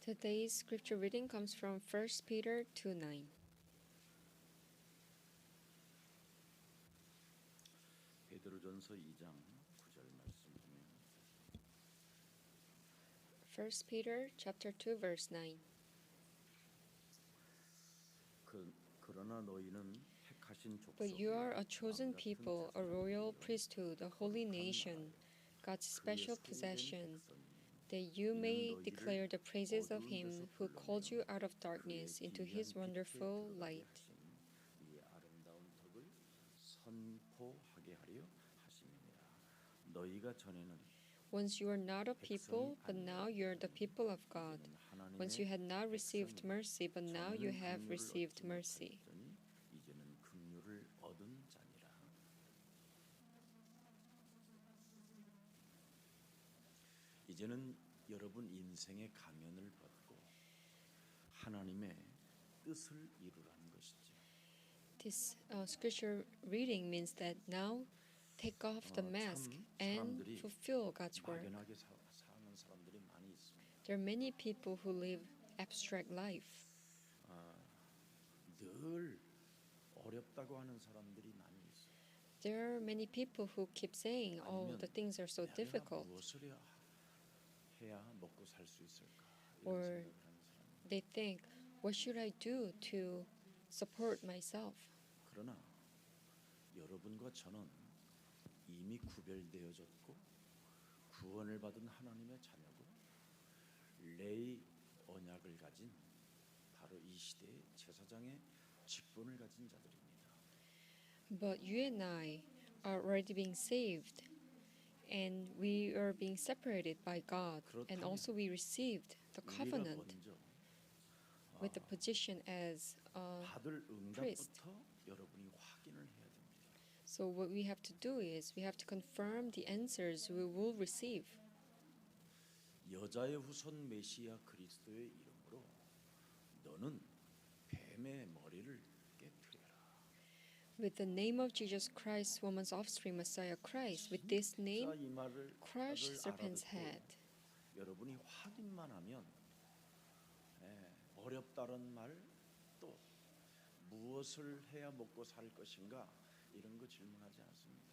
Today's scripture reading comes from 1 Peter 2:9. 베드로전서 2장 9절 말씀입니다. 1 Peter chapter 2 verse 9. 그러나 너희는 택하신 But you are a 족속이요 chosen people, a royal priesthood, a holy nation, God's special possession, that you may declare the praises of him who called you out of darkness into his wonderful light. 이 아름다운 덕을 선포하게 하려 하심이니라. 너희가 전에는 Once you were not a people, but now you are the people of God. Once you had not received mercy, but now you have received mercy. 이제는 긍휼을 얻은 자니라. 이제는 여러분 인생의 가면을 벗고 하나님의 뜻을 이루라는 것이죠. This scripture reading means that now take off the mask and fulfill God's work. 막연하게 사는 사람들이 많이 있습니다. There are many people who live abstract life. 늘 어렵다고 하는 사람들이 많이 있어요. There are many people who keep saying, "Oh, the things are so difficult." 무엇을 해야 먹고 살 수 있을까? Or 이런 생각을 하는 사람. they think, "What should I do to support myself?" 그러나 여러분과 저는 이미 구별되어졌고 구원을 받은 하나님의 자녀고 레이 언약을 가진 바로 이 시대의 제사장의 직분을 가진 자들입니다. But you and I are already being saved, and we are being separated by God, and also we received the covenant with the position as a 받을 priest. 응답부터 여러분이 확인을 해야 됩니다. So what we have to do is we have to confirm the answers we will receive. 여자의 후손 메시아 그리스도의 이름으로 너는 뱀의 머리를 깨뜨려라. With the name of Jesus Christ, woman's offspring, Messiah Christ, with this name, crush serpent's head. 여러분이 확인만 하면 어렵다는 말 또 무엇을 해야 먹고 살 것인가 이런 거 질문하지 않습니다.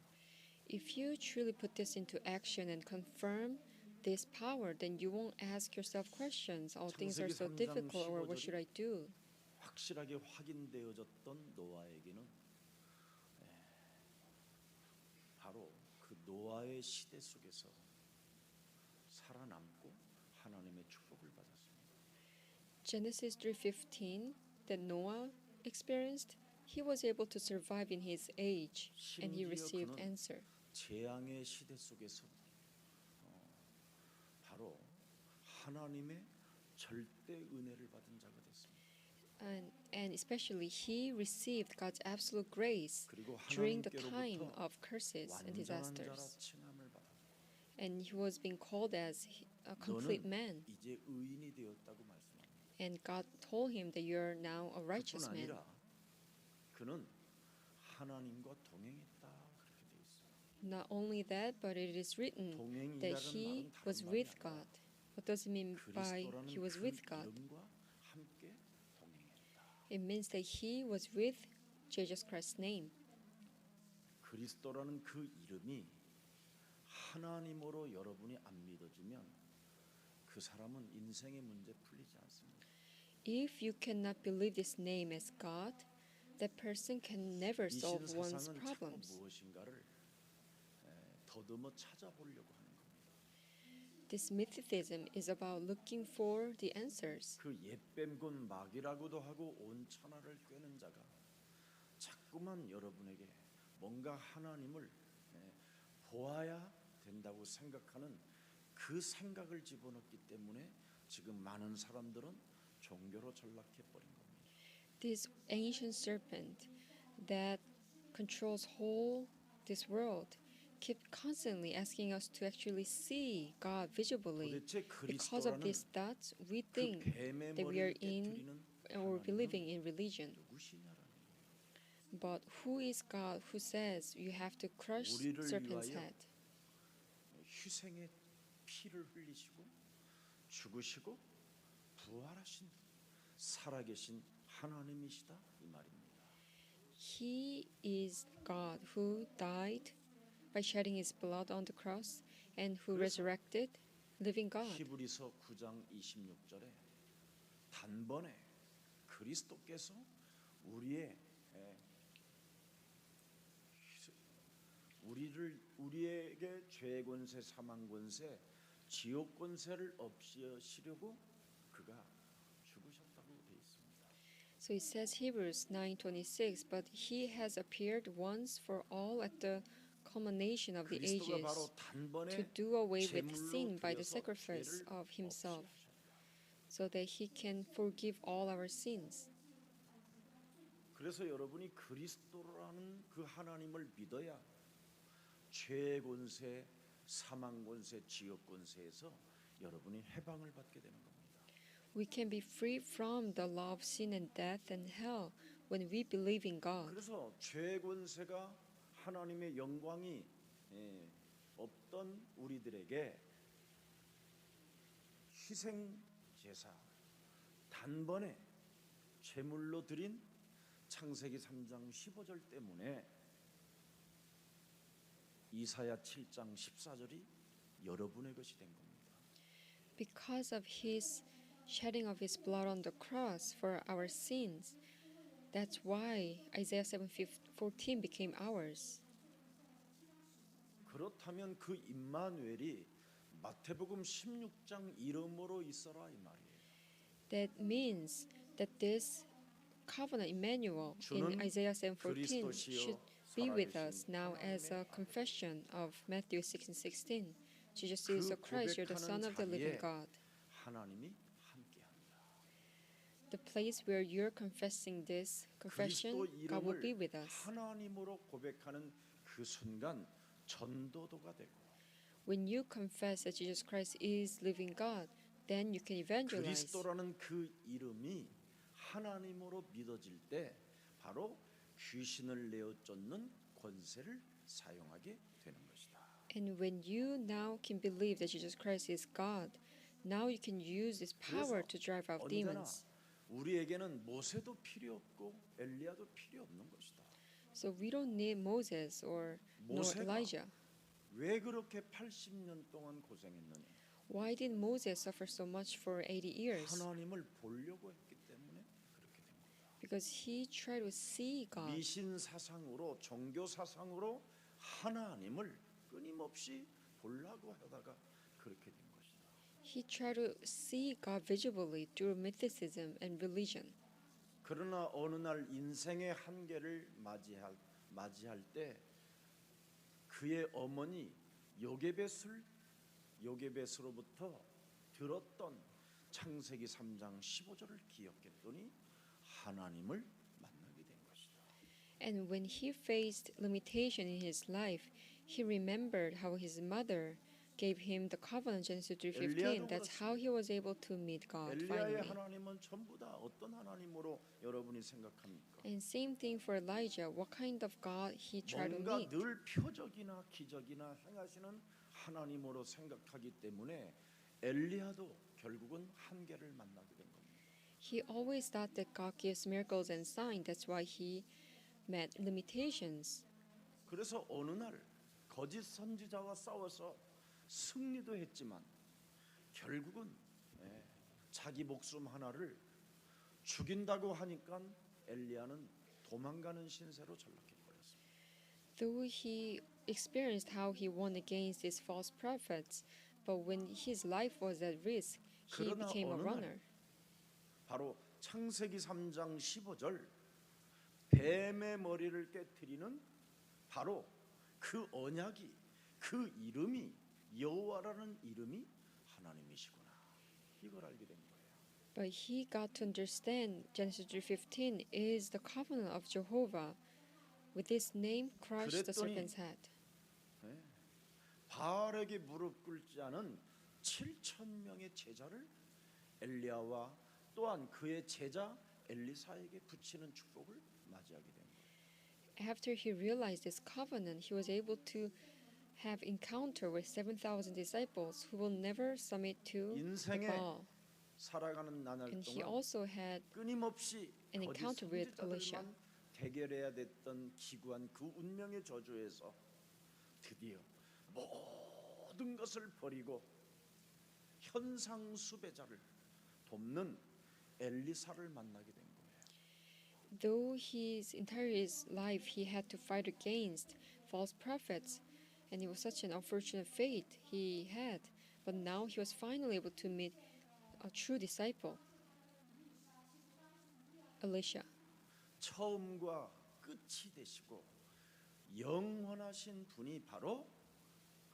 If you truly put this into action and confirm this power, then you won't ask yourself questions. Oh, things are so difficult, or what should I do? 확실하게 확인되어졌던 노아에게는 바로 그 노아의 시대 속에서 살아남고 하나님의 축복을 받았습니다. Genesis 3:15 that Noah experienced, he was able to survive in his age, and he received answer. 재앙의 시대 속에서 바로 하나님의 절대 은혜를 받은 자가 됐습니다. And especially he received God's absolute grace during the time of curses and disasters. And he was being called as a complete man. 이제 의인이 되었다고 말씀합니다. And God told him that you are now a righteous man. 그는 하나님과 동행했다 그렇게 돼 있어요. Not only that, but it is written that he was with God. What does it mean by he was with God? 함께 동행했다. It means that he was with Jesus Christ's name. 그리스도라는 그 이름이 하나님으로 여러분이 안 믿어지면 그 사람은 인생의 문제 풀리지 않습니다. If you cannot believe this name as God, that person can never solve one's problems. 무엇인가를 더듬어 찾아보려고 하는 겁니다. This mythicism is about looking for the answers. 그 옛뱀군 마귀라고도 하고 온 천하를 꿰는 자가 자꾸만 여러분에게 뭔가 하나님을 보아야 된다고 생각하는 그 생각을 집어넣기 때문에 지금 많은 사람들은 종교로 전락해 버린 겁니다. This ancient serpent that controls whole this world keep constantly asking us to actually see God visibly. Because of these thoughts, we think that we are in or believing in religion. But who is God who says you have to crush serpent's head? 희생의 피를 흘리시고 죽으시고 부활하신 살아계신 하나님이시다 이 말입니다. He is God who died by shedding his blood on the cross and who 그래서 resurrected, living God. 히브리서 9장 26절에 단번에 그리스도께서 우리에게 죄 권세, 사망 권세, 지옥 권세를 없애시려고 그가 죽으셨다고 되어 있습니다. So it says Hebrews 9:26, but he has appeared once for all at the culmination of the 그리스도가 ages 바로 to 단번에 do away with 제물로 sin by the 드려서 sacrifice 죄를 of himself, 없애하셨다. so that he can forgive all our sins. 그래서 여러분이 그리스도라는 그 하나님을 믿어야 죄 권세, 사망 권세, 지옥 권세에서 여러분이 해방을 받게 되는 겁니다. We can be free from the law of sin and death and hell when we believe in God. 그래서 죄 권세가 하나님의 영광이 없던 우리들에게 희생 제사 단번에 제물로 드린 창세기 3장 15절 때문에 이사야 7장 14절이 여러분의 것이 된 겁니다. Because of his shedding of his blood on the cross for our sins, that's why Isaiah 7:14 became ours. 그렇다면 그 임마누엘이 마태복음 16장 이름으로 있어라 이 말이에요. That means that this covenant Emmanuel in Isaiah 7:14 should be with us now as a confession of Matthew 6:16. Jesus is the Christ, you're the Son of the living God. 하나님이 함께합니다. The place where you're confessing this confession, 그리스도 God will be 이름을 with us. 하나님으로 고백하는 그 순간 전도도가 되고 When you confess that Jesus Christ is living God, then you can evangelize. 그리스도라는 그 이름이 하나님으로 믿어질 때 바로 귀신을 내어 쫓는 권세를 사용하게 되는 것이다. And when you now can believe that Jesus Christ is God, now you can use this power to drive out 언제나 demons. 우리에게는 모세도 필요 없고 엘리야도 필요 없는 것이다. So we don't need Moses or nor 모세가 Elijah. 왜 그렇게 80년 동안 고생했느냐? Why did Moses suffer so much for 80 years? 하나님을 보려고 했기 때문에 그렇게 된 거다. Because he tried to see God. 미신 사상으로 종교 사상으로 하나님을 끊임없이 보려고 하다가 그렇게 된 것이다. He tried to see God visibly through mythicism and religion. 그러나 어느 날 인생의 한계를 맞이할 때 그의 어머니 요게벳으로부터 들었던 창세기 3장 15절을 기억했더니 하나님을 만나게 된 것이다. And when he faced limitation in his life, he remembered how his mother gave him the covenant, Genesis 3:15. That's how he was able to meet God 엘리야의 finally. 하나님은 전부 다 어떤 하나님으로 여러분이 생각합니까? And same thing for Elijah. What kind of God he tried to 뭔가 meet? 늘 표적이나 기적이나 행하시는 하나님으로 생각하기 때문에 엘리야도 결국은 한계를 만나게 된 겁니다. He always thought that God gives miracles and signs. That's why he met limitations. 그래서 어느 날 거짓 선지자와 싸워서 승리도 했지만 결국은 자기 목숨 하나를 죽인다고 하니까 엘리야는 도망가는 신세로 전락해버렸습니다. Though he experienced how he won against these false prophets, but when his life was at risk, he 그러나 became a 어느 날 runner. 바로 창세기 3장 15절 뱀의 머리를 깨뜨리는 바로 그 언약이 그 이름이 여호와라는 이름이 하나님이시구나. 이걸 알게 된 거예요. But he got to understand Genesis 3:15 is the covenant of Jehovah. With this name, crush the 그랬더니 serpent's head. 바알에게 무릎 꿇지 않은 7,000명의 제자를 엘리야와 또한 그의 제자 엘리사에게 붙이는 축복을 맞이하게 된 거예요. After he realized this covenant, he was able to have encounter with 7,000 disciples who will never submit to the 인생의 Baal. 살아가는 나날 And he 동안 also had 끊임없이 an 거짓 encounter with Elisha. 선지자들만 대결해야 됐던 기구한 그 운명의 저주에서 드디어 모든 것을 버리고 현상 수배자를 돕는 엘리사를 만나게 된 거예요. Though his entire his life he had to fight against false prophets, and it was such an unfortunate fate he had, but now he was finally able to meet a true disciple, Elisha. 처음과 끝이 되시고 영원하신 분이 바로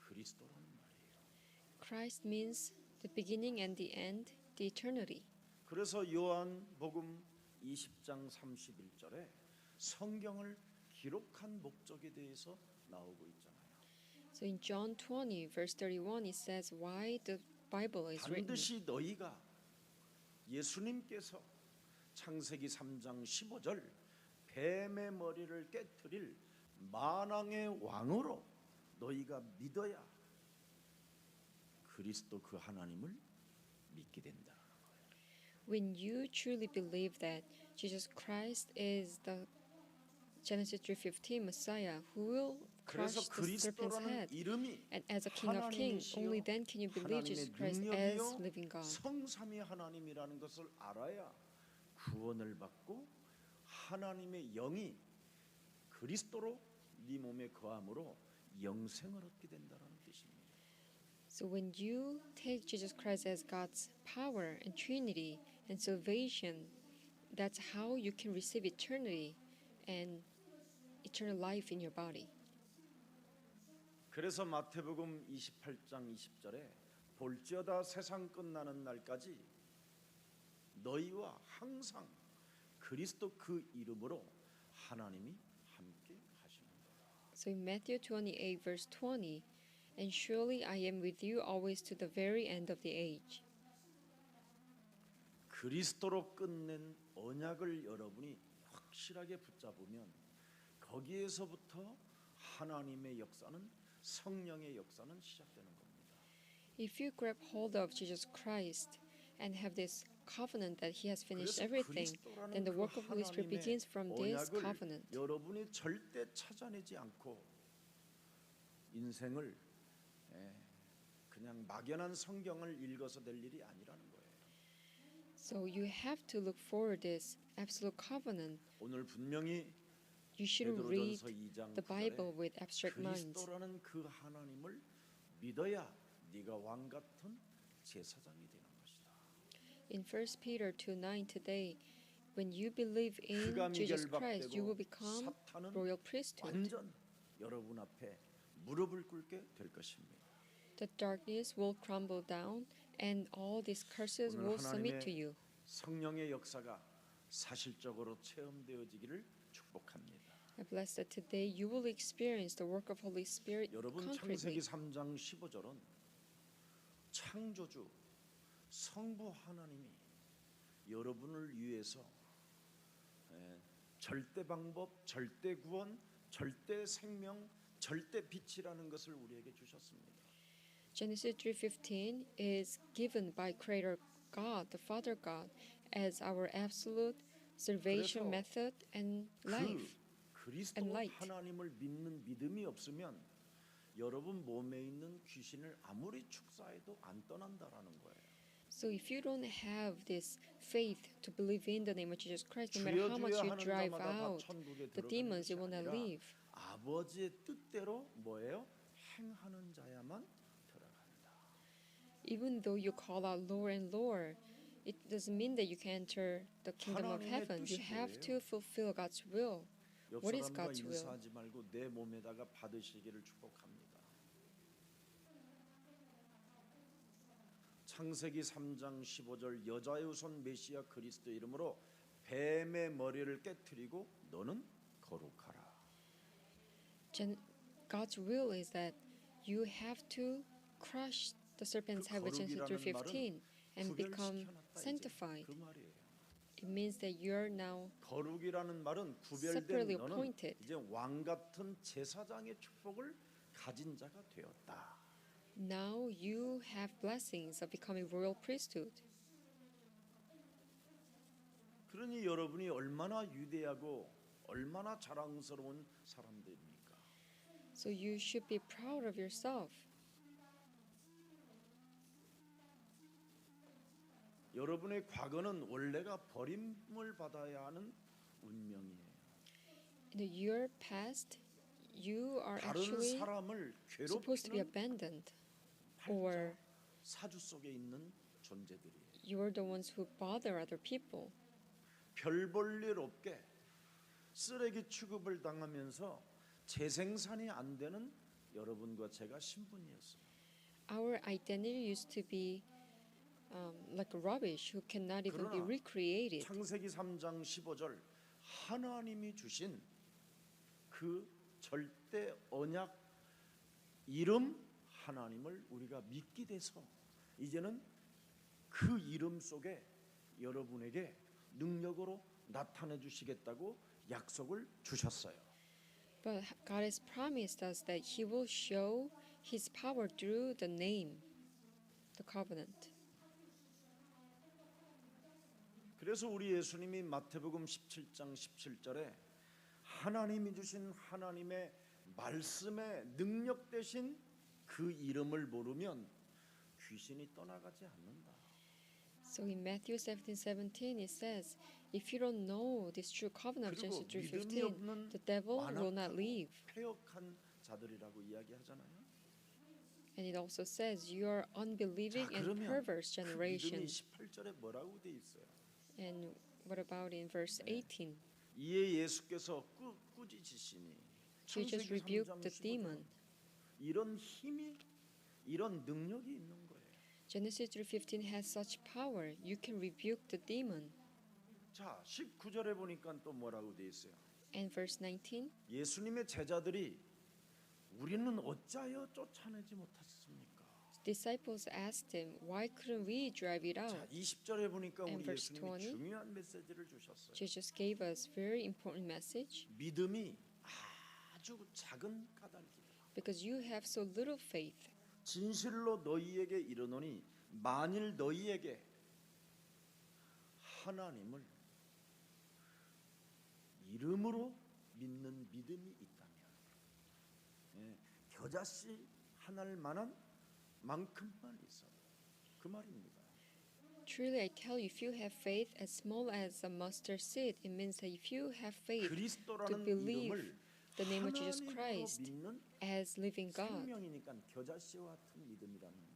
그리스도라는 말이에요. Christ means the beginning and the end, the eternity. 그래서 요한복음 20장 31절에 성경을 기록한 목적에 대해서 나오고 있잖아요. So in John 20, verse 31, it says why the Bible is written. 반드시 너희가 예수님께서 창세기 3장 15절 뱀의 머리를 깨트릴 만왕의 왕으로 너희가 믿어야 그리스도 그 하나님을 믿게 된다. When you truly believe that Jesus Christ is the Genesis 3:15 Messiah who will 그래서 crush the serpent's 그리스도라는 head, 이름이 and as a King of Kings, 하나님이시여 only then can you believe Jesus 하나님의 Christ as 능력이요 living God. 성삼위 하나님이라는 것을 알아야 구원을 받고 하나님의 영이 그리스도로 네 몸에 거함으로 영생을 얻게 된다는 뜻입니다. So when you take Jesus Christ as God's power and Trinity and salvation, that's how you can receive eternity and eternal life in your body. 그래서 마태복음 28장 20절에 볼지어다 세상 끝나는 날까지 너희와 항상 그리스도 그 이름으로 하나님이 함께 하시는다. So in Matthew 28 verse 20, and surely I am with you always to the very end of the age. 그리스도로 끝낸 언약을 여러분이 확실하게 붙잡으면 거기에서부터 하나님의 역사는 성령의 역사는 시작되는 겁니다. If you grab hold of Jesus Christ and have this covenant that He has finished 그래서 everything, then the 그리스도라는 work of Holy Spirit 하나님의 begins from this 언약을 covenant. 여러분이 절대 찾아내지 않고 인생을 그냥 막연한 성경을 읽어서 될 일이 아니라는 거예요. So you have to look for this absolute covenant. 오늘 분명히 You shouldn't read 베드로전서 2장 the Bible with abstract minds. 그리스도라는 그 하나님을 믿어야 네가 왕 같은 제사장이 되는 것이다. In 1 Peter 2:9 today, when you believe in 그가 Jesus Christ, you will 미결박되고 become 사탄은 royal priesthood. 완전 여러분 앞에 무릎을 꿇게 될 것입니다. The darkness will crumble down, and all these curses 오늘 will submit to 하나님의 you. 성령의 역사가 사실적으로 체험되어지기를 축복합니다. I bless that today you will experience the work of Holy Spirit 여러분 concretely. 창세기 3장 15절은 창조주 성부 하나님이 여러분을 위해서 절대 방법, 절대 구원, 절대 생명, 절대 빛이라는 것을 우리에게 주셨습니다. Genesis 3:15 is given by Creator God, the Father God, as our absolute salvation 그래서 method and life. 그리스도 and light. 하나님을 믿는 믿음이 없으면 여러분 몸에 있는 귀신을 아무리 축사해도 안 떠난다라는 거예요. So if you don't have this faith to believe in the name of Jesus Christ, no matter 주여 how much 주여 you 하는 drive 자마다 다 out 천국에 the 들어가는 demons, 것이 they will not 아니라 leave. 아버지의 뜻대로 뭐예요? 행하는 자야만 들어간다. Even though you call out Lord and Lord, it doesn't mean that you can enter the kingdom of 하나님의 heaven. You 뜻이 have 뭐예요? to fulfill God's will. 옆 What is 사람과 God's will? 인사하지 말고 내 몸에다가 받으시기를 축복합니다. 창세기 3장 15절 여자의 후손 메시아 그리스도 이름으로 뱀의 머리를 깨트리고 너는 거룩하라. God's will is that you have to crush the serpent's head with Genesis 3:15 and become sanctified. 그 말이에요. It means that you're now 거룩이라는 말은 separately 구별된 너는 appointed. 이제 왕 같은 제사장의 축복을 가진 자가 되었다. Now you have blessings of becoming royal priesthood. 그러니 여러분이 얼마나 위대하고 얼마나 자랑스러운 사람들입니까? So you should be proud of yourself. 여러분의 과거는 원래가 버림을 받아야 하는 운명이에요. In your past, you are 다른 actually 사람을 supposed to be 괴롭히는 abandoned, or 사주 속에 있는 존재들이에요. you are the ones who bother other people. 별 볼 일 없게 쓰레기 취급을 당하면서 재생산이 안 되는 여러분과 제가 신분이었어요. Our identity used to be like rubbish who cannot even be 그러나 recreated. 창세기 3장 15절 하나님이 주신 그 절대 언약 이름 하나님을 우리가 믿게 돼서 이제는 그 이름 속에 여러분에게 능력으로 나타내 주시겠다고 약속을 주셨어요. But God has promised us that He will show His power through the name, the covenant. 그래서 우리 예수님이 마태복음 17장 17절에 하나님이 주신 하나님의 말씀의 능력 대신 그 이름을 모르면 귀신이 떠나가지 않는다. So in Matthew 17:17 it says, if you don't know this true covenant of 그리고 Genesis 믿음이 3:15, 없는 the devil will not 완악하고 leave. 패역한 자들이라고 이야기하잖아요. And it also says you are unbelieving 자, and 그러면 perverse 그 믿음이 generation. 18절에 뭐라고 돼 있어요? And what about in verse 18? 이에 예수께서 꾸짖으시니 Jesus 창세기 rebuked 3장 the 15절. demon. 이런 힘이 이런 능력이 있는 거예요. Genesis 3:15 has such power. You can rebuke the demon. 자, 19절에 보니까 또 뭐라고 돼 있어요? And verse 19, 예수님의 제자들이 우리는 어찌하여 쫓아내지 못했습니까? disciples asked him, why couldn't we drive it 자, out? 20절에 보니까 And 우리 verse 예수님이 20, 중요한 메시지를 주셨어요. Jesus gave us very important message. 믿음이 아주 작은 까닭이다. Because you have so little faith. 진실로 너희에게 이르노니 만일 너희에게 하나님을 이름으로 믿는 믿음이 있다면 겨자씨 하나를 만한 만큼만 있어. 그 말입니다. Truly I tell you, if you have faith as small as a mustard seed, it means that if you have faith to 그리스도라는 believe 이름을 the name of Jesus 하나님으로 Christ 믿는 as living God, 생명이니까 겨자씨와 같은 믿음이라는 말이에요.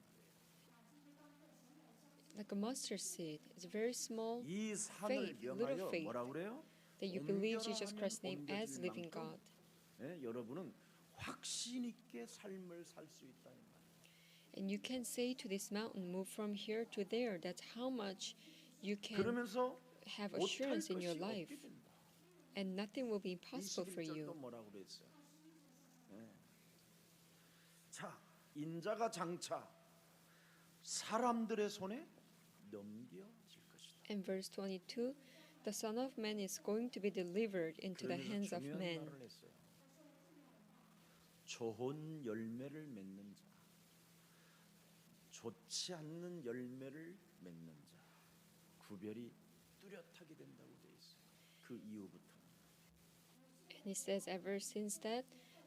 like a mustard seed, it's very small 이 산을 faith, little 명하여 faith, 뭐라 그래요? that you believe 옮겨라 Jesus 하면 Christ's name as 옮겨질 living 만큼, God. 여러분은 확신 있게 삶을 살 수 있다 이 말이에요. And you can say to this mountain, move from here to there. That's how much you can 그러면서 have 못할 assurance in your 것이 life. 없게 된다. And nothing will be impossible for 21절도 you. 뭐라고 그랬어요? 자, 인자가 장차 사람들의 손에 넘겨질 것이다. And verse 22, the Son of Man is going to be delivered into the hands 그러면서 of 중요한 men. 말을 했어요. 좋은 열매를 맺는 자, 좋지 않는 열매를 맺는 자, 구별이 뚜렷하게 된다고 돼 있어요. 그 이후부터는. And he says, ever since that,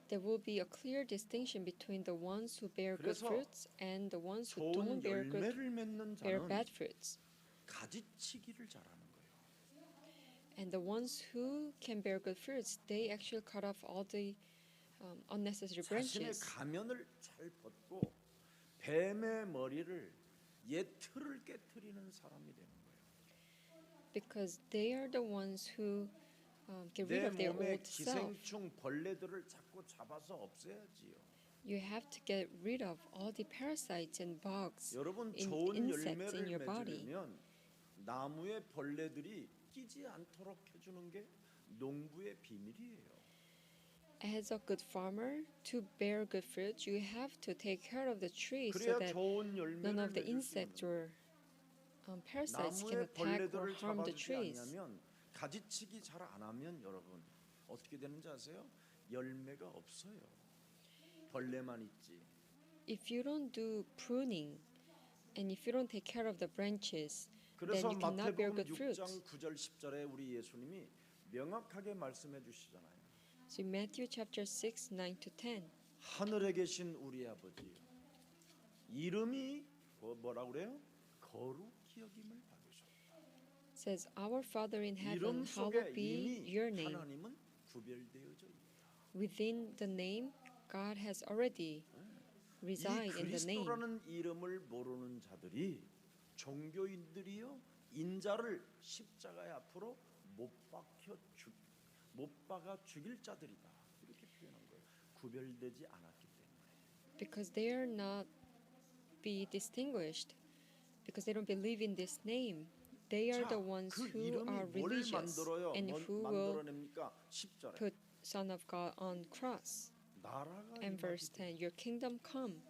there will be a clear distinction between the ones who bear good 그래서 fruits and the ones who 좋은 don't bear 열매를 맺는 bear 자는 bad fruits. 가지치기를 잘하는 거예요. And the ones who can bear good fruits, they actually cut off all the unnecessary 자신의 branches. 가면을 잘 벗고 뱀의 머리를 예틀을 깨트리는 사람이 되는 거예요. Because they are the ones who get rid 내 of their 몸의 old self. 기생충 벌레들을 자꾸 잡아서 없애야지요. You have to get rid of all the parasites and bugs, 여러분 in 좋은 insects in 열매를 your body. 맺으려면 나무의 벌레들이 끼지 않도록 해주는 게 농부의 비밀이에요. As a good farmer, to bear good fruit, you have to take care of the tree so 그래야 that 좋은 none 열매를 of the 맺을 수 insects 있는 or parasites can 나무의 attack or 벌레들을 harm the 잡아주지 trees. 않으면 가지치기 잘 안 하면 여러분 어떻게 되는지 아세요? 열매가 없어요. 벌레만 있지. If you don't do pruning and if you don't take care of the branches, 그래서 you cannot bear 마태복음 good fruits. 6장 9절 10절에 우리 예수님이 명확하게 말씀해 주시잖아요. So in Matthew chapter 6, 9 to 10, 하늘에 계신 우리 아버지 이름이 뭐라 그래요? 거룩히 여김을 받으소서. says, Our Father in heaven, 이름 속에 hallowed be 이미 your name. 하나님은 구별되어져 있다. Within the name, God has already 이 reside in the name. 그리스도라는 이름을 모르는 자들이 종교인들이요 인자를 십자가의 앞으로 못 박아 죽일 자들이다. 이렇게 표현한 거예요. 구별되지 않았기 때문에. Because they are not be distinguished, because they don't believe in this name. They are the ones 그 who 이름이 are 뭘 religious 만들어요? and who will 만들어냅니까? 10절에 put Son of God on cross. 나라가 And verse 임하게 돼. 10, Your kingdom come,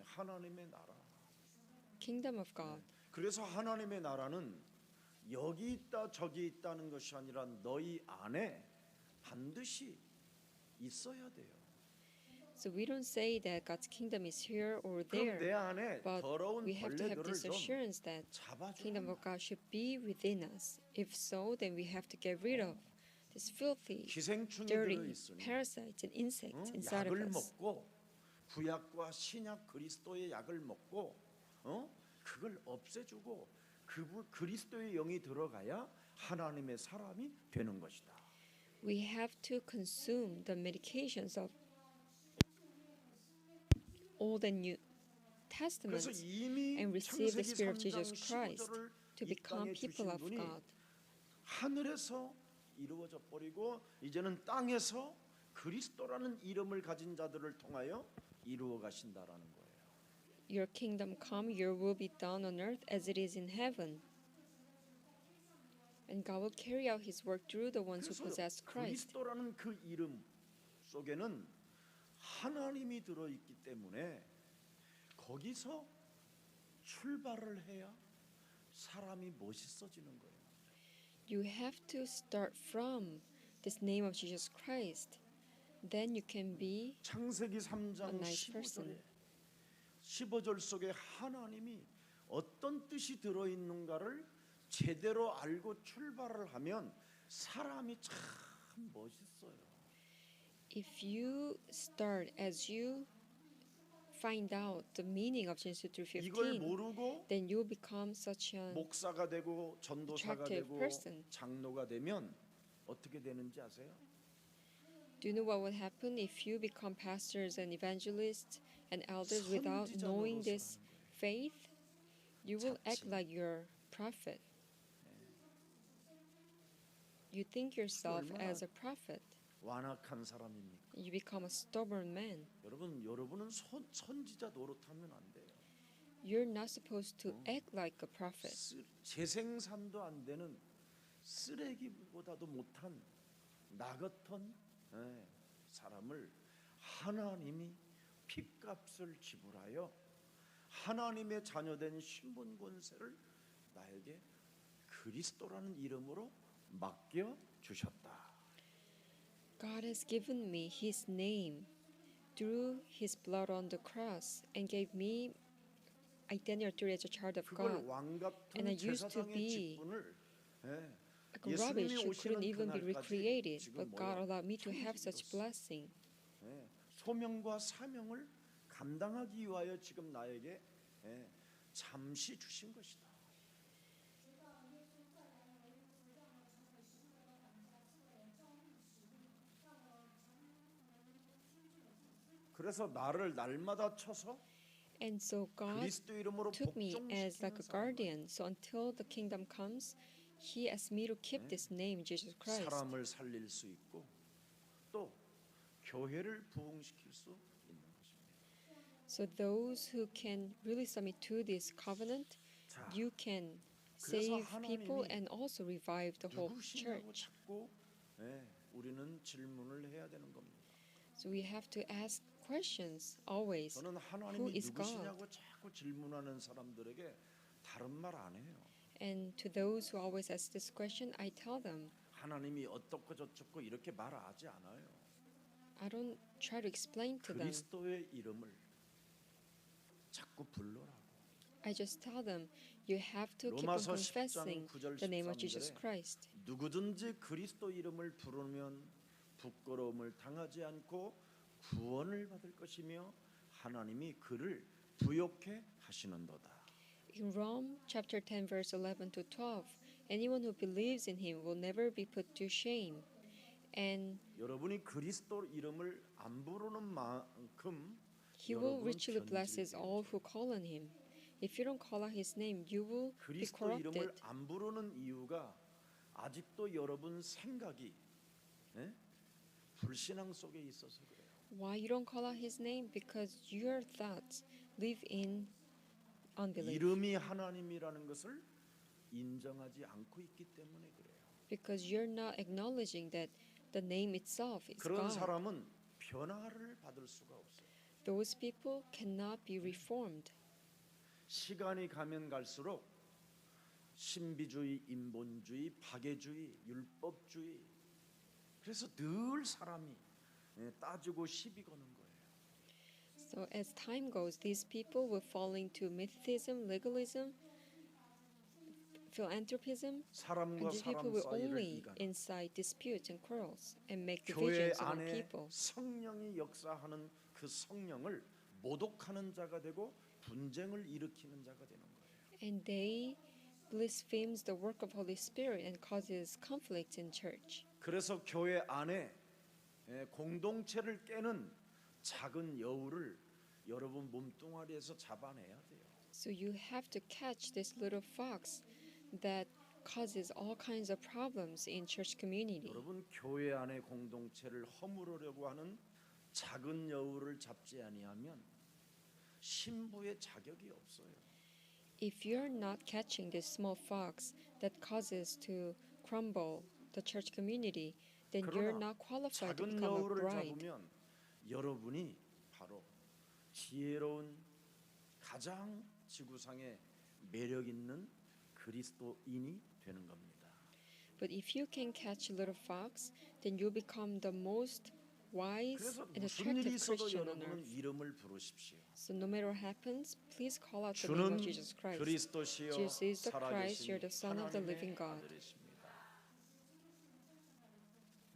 하나님의 나라. kingdom of God. 그래서 하나님의 나라는 여기 있다 저기 있다는 것이 아니라 너희 안에 반드시 있어야 돼요. So we don't say that God's kingdom is here or 그럼 내 there, 안에 but 더러운 we have to have 벌레들을 this 좀 assurance that kingdom 잡아줘야 of God should be within us. If so, then we have to get rid of this filthy, 기생충이 dirty 들어있으니 parasites and insects inside of 약을 us. 먹고 구약과 신약 그리스도의 약을 먹고 그걸 없애주고 그리스도의 영이 들어가야 하나님의 사람이 되는 것이다. We have to consume the medications of Old and New 그래서 Testaments 이미 and receive the 창세기 Spirit of 3장 Jesus Christ 15절을 to 이 become 땅에 people 주신 of 분이 God. 하늘에서 이루어져 버리고 이제는 땅에서 그리스도라는 이름을 가진 자들을 통하여 이루어 가신다라는 거예요. Your kingdom come, your will be done on earth as it is in heaven. And God will carry out His work through the ones who 그래서 possess Christ. 그리스도라는 그 이름 속에는 하나님이 들어 있기 때문에 거기서 출발을 해야 사람이 멋있어지는 거예요. You have to start from this name of Jesus Christ. Then you can be 창세기 3장 a nice 15절에 person. 15절 속에 하나님이 어떤 뜻이 들어 있는가를 제대로 알고 출발을 하면 사람이 참 멋있어요. If you start as you find out the meaning of Genesis 이걸 3:15, 모르고 then you become such an 목사가 되고 전도사가 attractive 되고 person. 장로가 되면 어떻게 되는지 아세요? Do you know what would happen if you become pastors and evangelists and elders without 선지자 knowing 노릇을 this 하는 거예요. faith? You will act 자칭. like you're prophet. You think yourself 얼마나 as a prophet. 완악한 사람입니까? You become a stubborn man. 여러분은 선지자 노릇하면 안 돼요. You're not supposed to act like a prophet. 재생산도 안 되는 쓰레기보다도 못한 나 같은 사람을 하나님이 핏값을 지불하여 하나님의 자녀된 신분 권세를 나에게 그리스도라는 이름으로 맡겨 주셨다. God has given me His name through His blood on the cross and gave me identity as a child of 그걸 God. 왕 And I 같은 used to 제사장의 be 직분을 Like a rubbish who couldn't even be 그날까지 recreated, 지금 but God 뭐야? allowed me to have such 천직이로서. blessing. 소명과 사명을 감당하기 위하여 지금 나에게 잠시 주신 것이다. 그래서 나를 날마다 쳐서 And so God 그리스도 이름으로 took me as like 복종시키는 a 사람, guardian. So until the kingdom comes, He asked me to keep this name, Jesus Christ. 사람을 살릴 수 있고 또 교회를 부흥시킬 수 있는 것입니다. So those who can really submit to this covenant, 자, you can 그래서 save people 하나님이 and also revive the whole 누구시냐고 church. 자꾸 우리는 질문을 해야 되는 겁니다. So we have to ask questions always. 저는 Who 하나님이 is God? 누구시냐고 자꾸 질문하는 사람들에게 다른 말 안 해요. And to those who always ask this question, I tell them, 하나님이 어떻고 저쩌고 이렇게 말하지 않아요. I don't try to explain to them. 그리스도의 이름을 자꾸 불러라고. I just tell them, you have to keep on 로마서 10장 confessing 9절 the name of Jesus 13절에 Christ. 누구든지 그리스도 이름을 부르면 부끄러움을 당하지 않고 구원을 받을 것이며 하나님이 그를 부욕해 하시는도다. In Rome chapter 10 verse 11 to 12, anyone who believes in him will never be put to shame. And 여러분이 그리스도 이름을 안 부르는 만큼 he will 여러분은 richly blesses all 변질되어져요. who call on him. If you don't call out his name, you will be 그리스도 corrupted. 이름을 안 부르는 이유가 아직도 여러분 생각이 불신앙 속에 있어서 그래요. Why you don't call out his name? Because your thoughts live in unbelief. 이름이 하나님이라는 것을 인정하지 않고 있기 때문에 그래요. Because you're not acknowledging that the name itself is 그런 God. 사람은 변화를 받을 수가 없어요. Those people cannot be reformed. 시간이 가면 갈수록 신비주의, 인본주의, 박애주의, 율법주의 그래서 늘 사람이 따지고 시비 거는 거예요. So as time goes, these people will fall into mythicism, legalism, philanthropism, 사람과 and these people 사람 will 사이를 only 이간 incite disputes and quarrels and make 교회 divisions among 안에 people. 성령이 역사하는 그 성령을 모독하는 자가 되고 분쟁을 일으키는 자가 되는 거예요. And they blasphemes the work of Holy Spirit and causes conflicts in church. 그래서 교회 안에 공동체를 깨는 작은 여우를 여러분 몸뚱아리에서 잡아내야 돼요. So you have to catch this little fox that causes all kinds of problems in church community. 여러분 교회 안에 공동체를 허물으려고 하는 작은 여우를 잡지 아니하면 신부의 자격이 없어요. If you're not catching this small fox that causes to crumble the church community, then you're 그러나 not qualified to 작은 become a 여우를 bride. 잡으면 여러분이 바로 지혜로운 가장 지구상에 매력 있는 그리스도인이 되는 겁니다. But if you can catch a little fox, then you become the most wise 그래서 and 무슨 일이 attractive 있어도 Christian on 여러분은 earth. 이름을 부르십시오. So no matter what happens, please call out the name 주는 of Jesus Christ. 그리스도시요 Jesus is the Christ, 살아계신 you're the Son of the living 하나님의 God. 아들이십니다.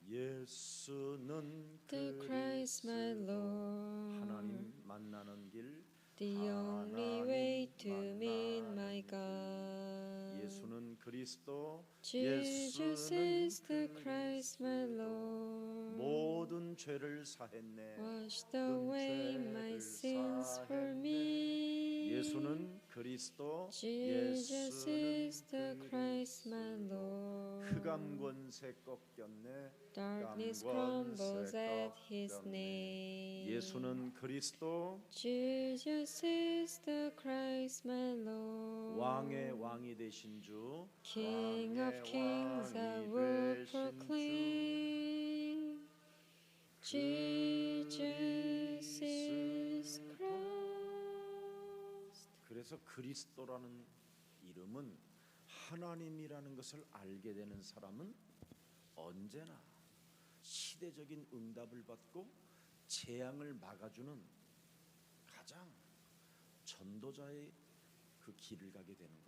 예수는 The Christ, my 그리스도 Lord, 하나님 만나는 길 the only way to meet my God. 예수는 그리스도 Jesus is the Christ, my Lord, 모든 죄를 사했네. washed away my sins for me. 예수는 그리스도 Jesus is the 예수는 Christ, my 그리스도 Lord. 흑암 권세 꺾였네. Darkness 흑암 crumbles 권세 at His 꺾였네. name. 예수는 그리스도 Jesus is the Christ, my Lord. 왕의 왕이 되신 주 King of 왕의 kings, I 왕이 will 되신 proclaim. Jesus is Christ. 그래서 그리스도라는 이름은 하나님이라는 것을 알게 되는 사람은 언제나 시대적인 응답을 받고 재앙을 막아주는 가장 전도자의 그 길을 가게 되는 겁니다.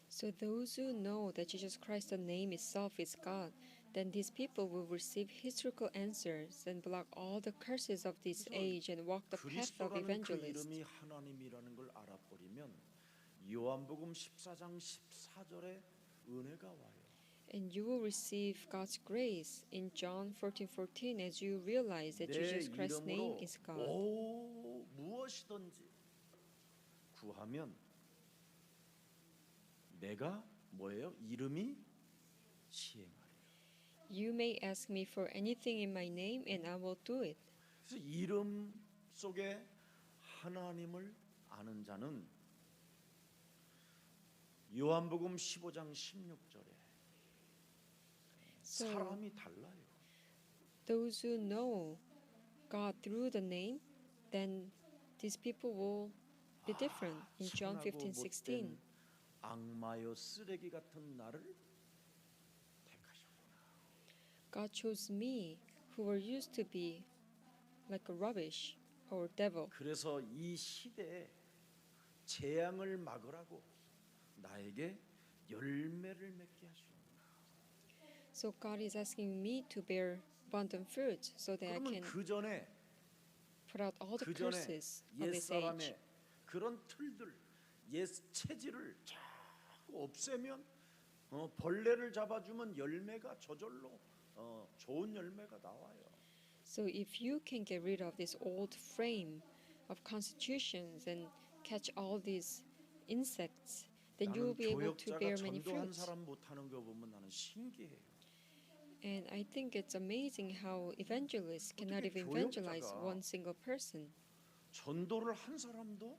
So those who know that Jesus Christ, the name itself, is God, then these people will receive historical answers and block all the curses of this age and walk the path of 그리스도라는 그 evangelists. 이름이 하나님이라는 걸 알아버리면 요한복음 14장 14절에 은혜가 와요. And you will receive God's grace in John 14:14 as you realize that 내 Jesus Christ's name 이름으로 is God. 무엇이든지 구하면 내가 뭐예요? 이름이 시행하리라. You may ask me for anything in my name and I will do it. 그래서 이름 속에 하나님을 아는 자는 요한복음 15장 16절에 So 사람이 달라요. those who know God through the name, then these people will be different. In John 천하고 15:16. 못된 악마여 쓰레기 같은 나를 택하셨구나. God chose me, who were used to be like a rubbish or devil. 그래서 이 시대에 재앙을 막으라고 나에게 열매를 맺게 하시옵소서. So God is asking me to bear abundant fruit so that I 그러면 can 그 전에 put out all the curses of 옛 this age. 사람의 그런 틀들, 옛 체질을 자꾸 없애면 벌레를 잡아주면 열매가 저절로 좋은 열매가 나와요. So if you can get rid of this old frame of constitutions and catch all these insects, then you will 나는 be able to 교역자가 bear many 전도한 fruits. 사람 못하는 거 보면 나는 신기해요. And I think it's amazing how evangelists cannot 어떻게 even evangelize 교역자가 one single person. 전도를 한 사람도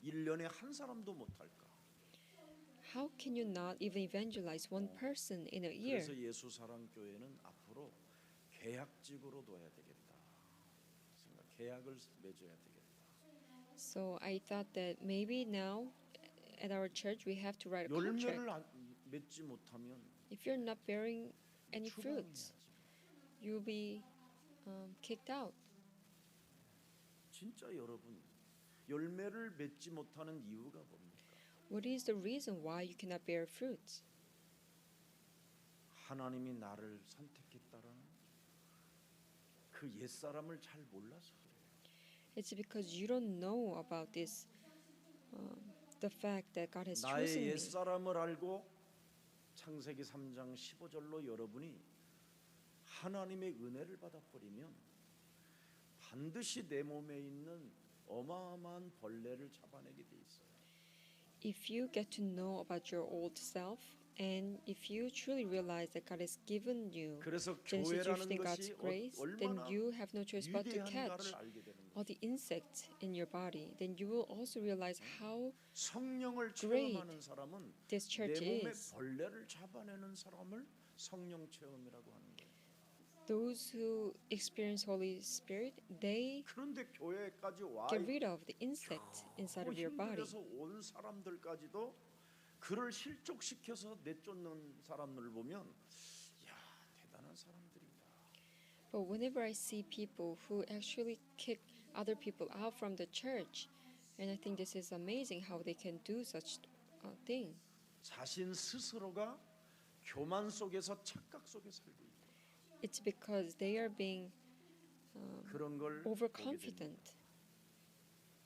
1년에 한 사람도 못할까? How can you not even evangelize one person in a year? 그래서 예수사랑교회는 앞으로 계약직으로 둬야 되겠다. 계약을 맺어야 되겠다. So I thought that maybe now at our church we have to write a contract. 열매를 맺지 못하면 If you're not bearing any 추방해야지. fruits, you'll be kicked out. 진짜 여러분 열매를 맺지 못하는 이유가 뭡니까? What is the reason why you cannot bear fruits? 하나님이 나를 선택했다라는 그 옛사람을 잘 몰라서 그래요. It's because you don't know about this, the fact that God has chosen 나의 me. 옛사람을 알고 창세기 3장 15절로 여러분이 하나님의 은혜를 받아버리면 반드시 내 몸에 있는 어마어마한 벌레를 잡아내게 돼 있어요. If you get to know about your old self, and if you truly realize that God has given you 그래서 Genesis 교회라는 15 God's 것이 grace, then 얼마나 you have no choice but to catch 위대한가를 알게 되는 all 거예요. the insects in your body. Then you will also realize how 성령을 great 체험하는 사람은 this 내 church 몸에 is. 벌레를 잡아내는 사람을 성령 체험이라고 하는 거예요. Those who experience Holy Spirit, they 그런데 교회까지 와 get rid of the insect inside of your body. 힘들어서 온 사람들까지도 그를 실족시켜서 내쫓는 사람들을 보면 야 대단한 사람들이다. But whenever I see people who actually kick other people out from the church, and I think this is amazing how they can do such a thing. 자신 스스로가 교만 속에서 착각 속에 살고 있다. It's because they are being 그런 걸 보게 됩니다. overconfident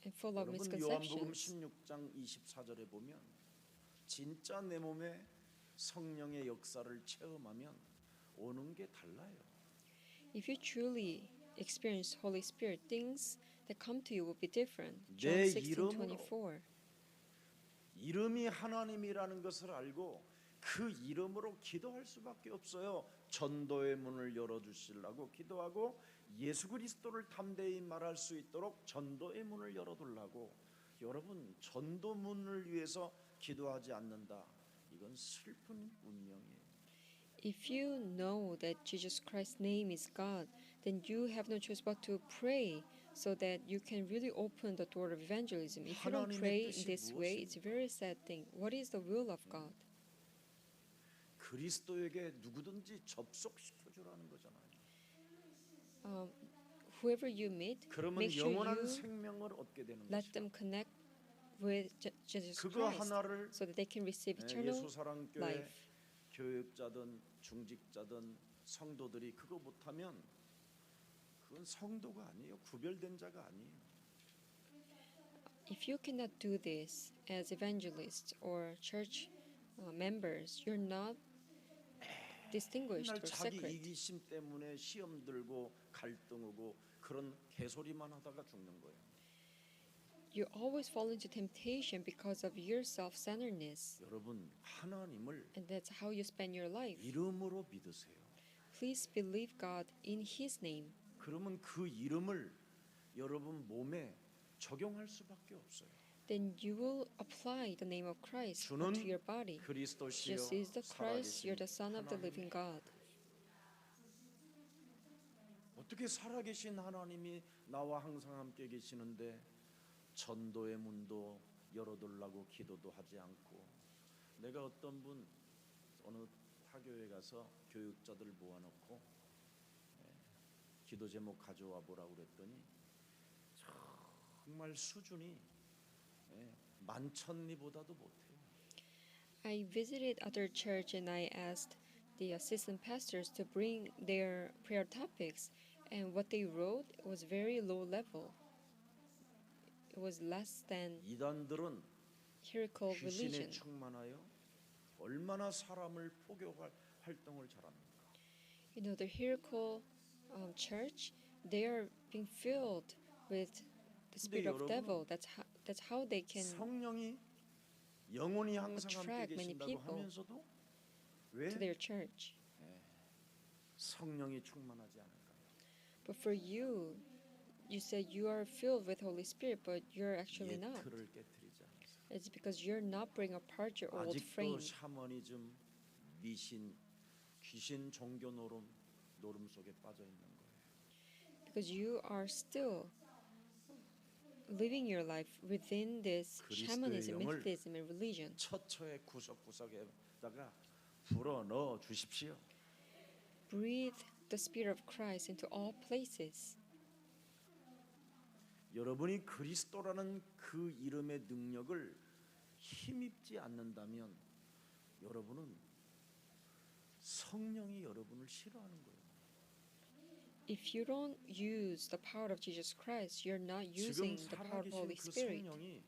and full of 여러분 요한복음 misconceptions. 16장 24절에 보면 진짜 내 몸에 성령의 역사를 체험하면 오는 게 달라요. If you truly experience Holy Spirit, things that come to you will be different. John 내 16:24. 이름이 하나님이라는 것을 알고 그 이름으로 기도할 수밖에 없어요. 전도의 문을 열어주시려고 기도하고 예수 그리스도를 담대히 말할 수 있도록 전도의 문을 열어둘라고. 여러분 전도 문을 위해서 기도하지 않는다. 이건 슬픈 운명이에요. If you know that Jesus Christ's name is God, then you have no choice but to pray so that you can really open the door of evangelism. If you don't 하나님의 pray in 뜻이 this way, it's a very sad thing. What is the will of God? 그리스도에게 누구든지 접속시켜 주라는 거잖아요. Whoever you meet, 그러면 make sure 영원한 you 생명을 얻게 되는 let 것이죠. them connect with Jesus 그거 Christ 하나를 so that they can receive eternal 예수사랑교회 life. 교육자든 중직자든 성도들이 그거 못하면 그건 성도가 아니에요. 구별된 자가 아니에요. If you cannot do this as evangelists or church members, you're not distinguished 맨날 or 자기 sacred. 이기심 때문에 시험 들고 갈등하고 그런 개소리만 하다가 죽는 거예요. You always fall into temptation because of your self-centeredness, 여러분 하나님을 and that's how you spend your life. 이름으로 믿으세요. Please believe God in His name. 그러면 그 이름을 여러분 몸에 적용할 수밖에 없어요. Then you will apply the name of Christ 주는 to your body. 그리스도시요 Jesus is the Christ, 살아계신 you're the Son of the 하나님. living God. 어떻게 살아계신 하나님이 나와 항상 함께 계시는데 전도의 문도 열어달라고 기도도 하지 않고. 내가 어떤 분 어느 타교에 가서 교육자들 모아놓고 기도 제목 가져와 보라고 그랬더니 정말 수준이 만천리보다도 못해요. I visited other church and I asked the assistant pastors to bring their prayer topics, and what they wrote was very low level. It was less than 이단들은 hierarchical 귀신에 religion. 충만하여 얼마나 사람을 포교할 활동을 잘합니까? You know, the hierarchical church, they are being filled with the spirit of 여러분, devil. That's how they can. 성령이 영원히 항상 함께 attract many 계신다고 people 하면서도 왜 to their church. 성령이 충만하지 않을까요? But for you, you said you are filled with Holy Spirit, but you're actually 옛 not. 틀을 깨뜨리지 않아서. It's because you're not bringing apart your old 아직도 frame. 샤머니즘, 미신, 귀신 종교 노름 속에 빠져 있는 거예요. Because you are still living your life within this shamanism, 영을 mythicism, and religion. 처처의 구석구석에다가 불어 넣어 주십시오. Breathe the Spirit of Christ into all places. 여러분이 그리스도라는 그 이름의 능력을 힘입지 않는다면 여러분은 성령이 여러분을 싫어하는 거예요. If you don't use the power of Jesus Christ, you're not using 지금 the power of 살아계신 Holy 그 Spirit. 성령이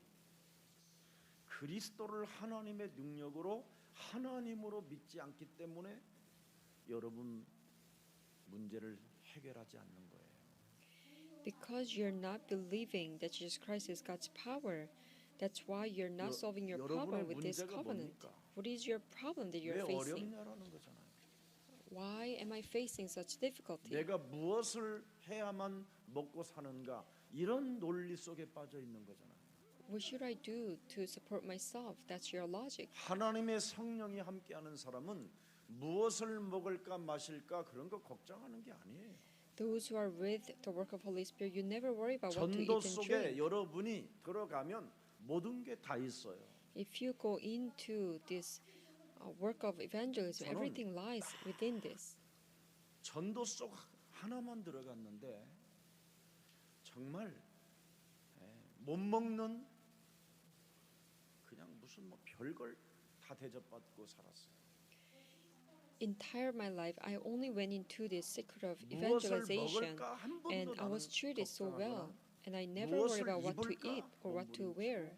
그리스도를 하나님의 능력으로 하나님으로 믿지 않기 때문에 여러분 문제를 해결하지 않는 거예요. Because you're not believing that Jesus Christ is God's power, that's why you're not solving your problem with this 문제가 covenant. 뭡니까? What is your problem that 왜 you're facing? 어렵냐라는 거잖아요. Why am I facing such difficulty? 내가 무엇을 해야만 먹고 사는가 이런 논리 속에 빠져 있는 거잖아요. What should I do to support myself? That's your logic. 하나님의 성령이 함께하는 사람은 무엇을 먹을까 마실까 그런 거 걱정하는 게 아니에요. Those who are with the work of Holy Spirit, you never worry about what to eat 전도 and 속에 drink. 여러분이 들어가면 모든 게 다 있어요. If you go into this work of evangelism, 저는 everything lies within this. 전도 속 하나만 들어갔는데 정말 못 먹는 그냥 무슨 뭐 별걸 다 대접받고 살았어요. Entire my life, I only went into this secret of 무엇을 evangelization, 먹을까 한 번도 and I 나는 was treated so well, 걱정하거나 and I never worried 무엇을 about what to 입을까 eat or what to wear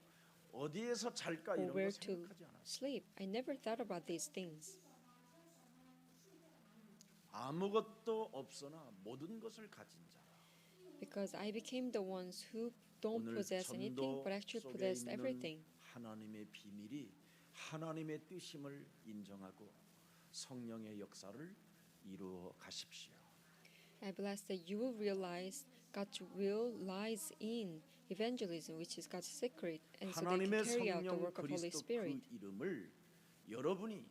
어디에서 잘까 or 이런 거 where to 생각하지 않았어요. sleep. I never thought about these things. 아무것도 없으나 모든 것을 가진 자. Because I became the ones who don't 오늘 possess anything 전도 but actually 속에 possess 있는 everything. 하나님의 비밀이 하나님의 뜻임을 인정하고 성령의 역사를 이루어 가십시오. I bless that you will realize God's will lies in evangelism, which is God's secret, and so they can 하나님의 carry out the 성령 work of Holy 그리스도 Spirit. 그 이름을 여러분이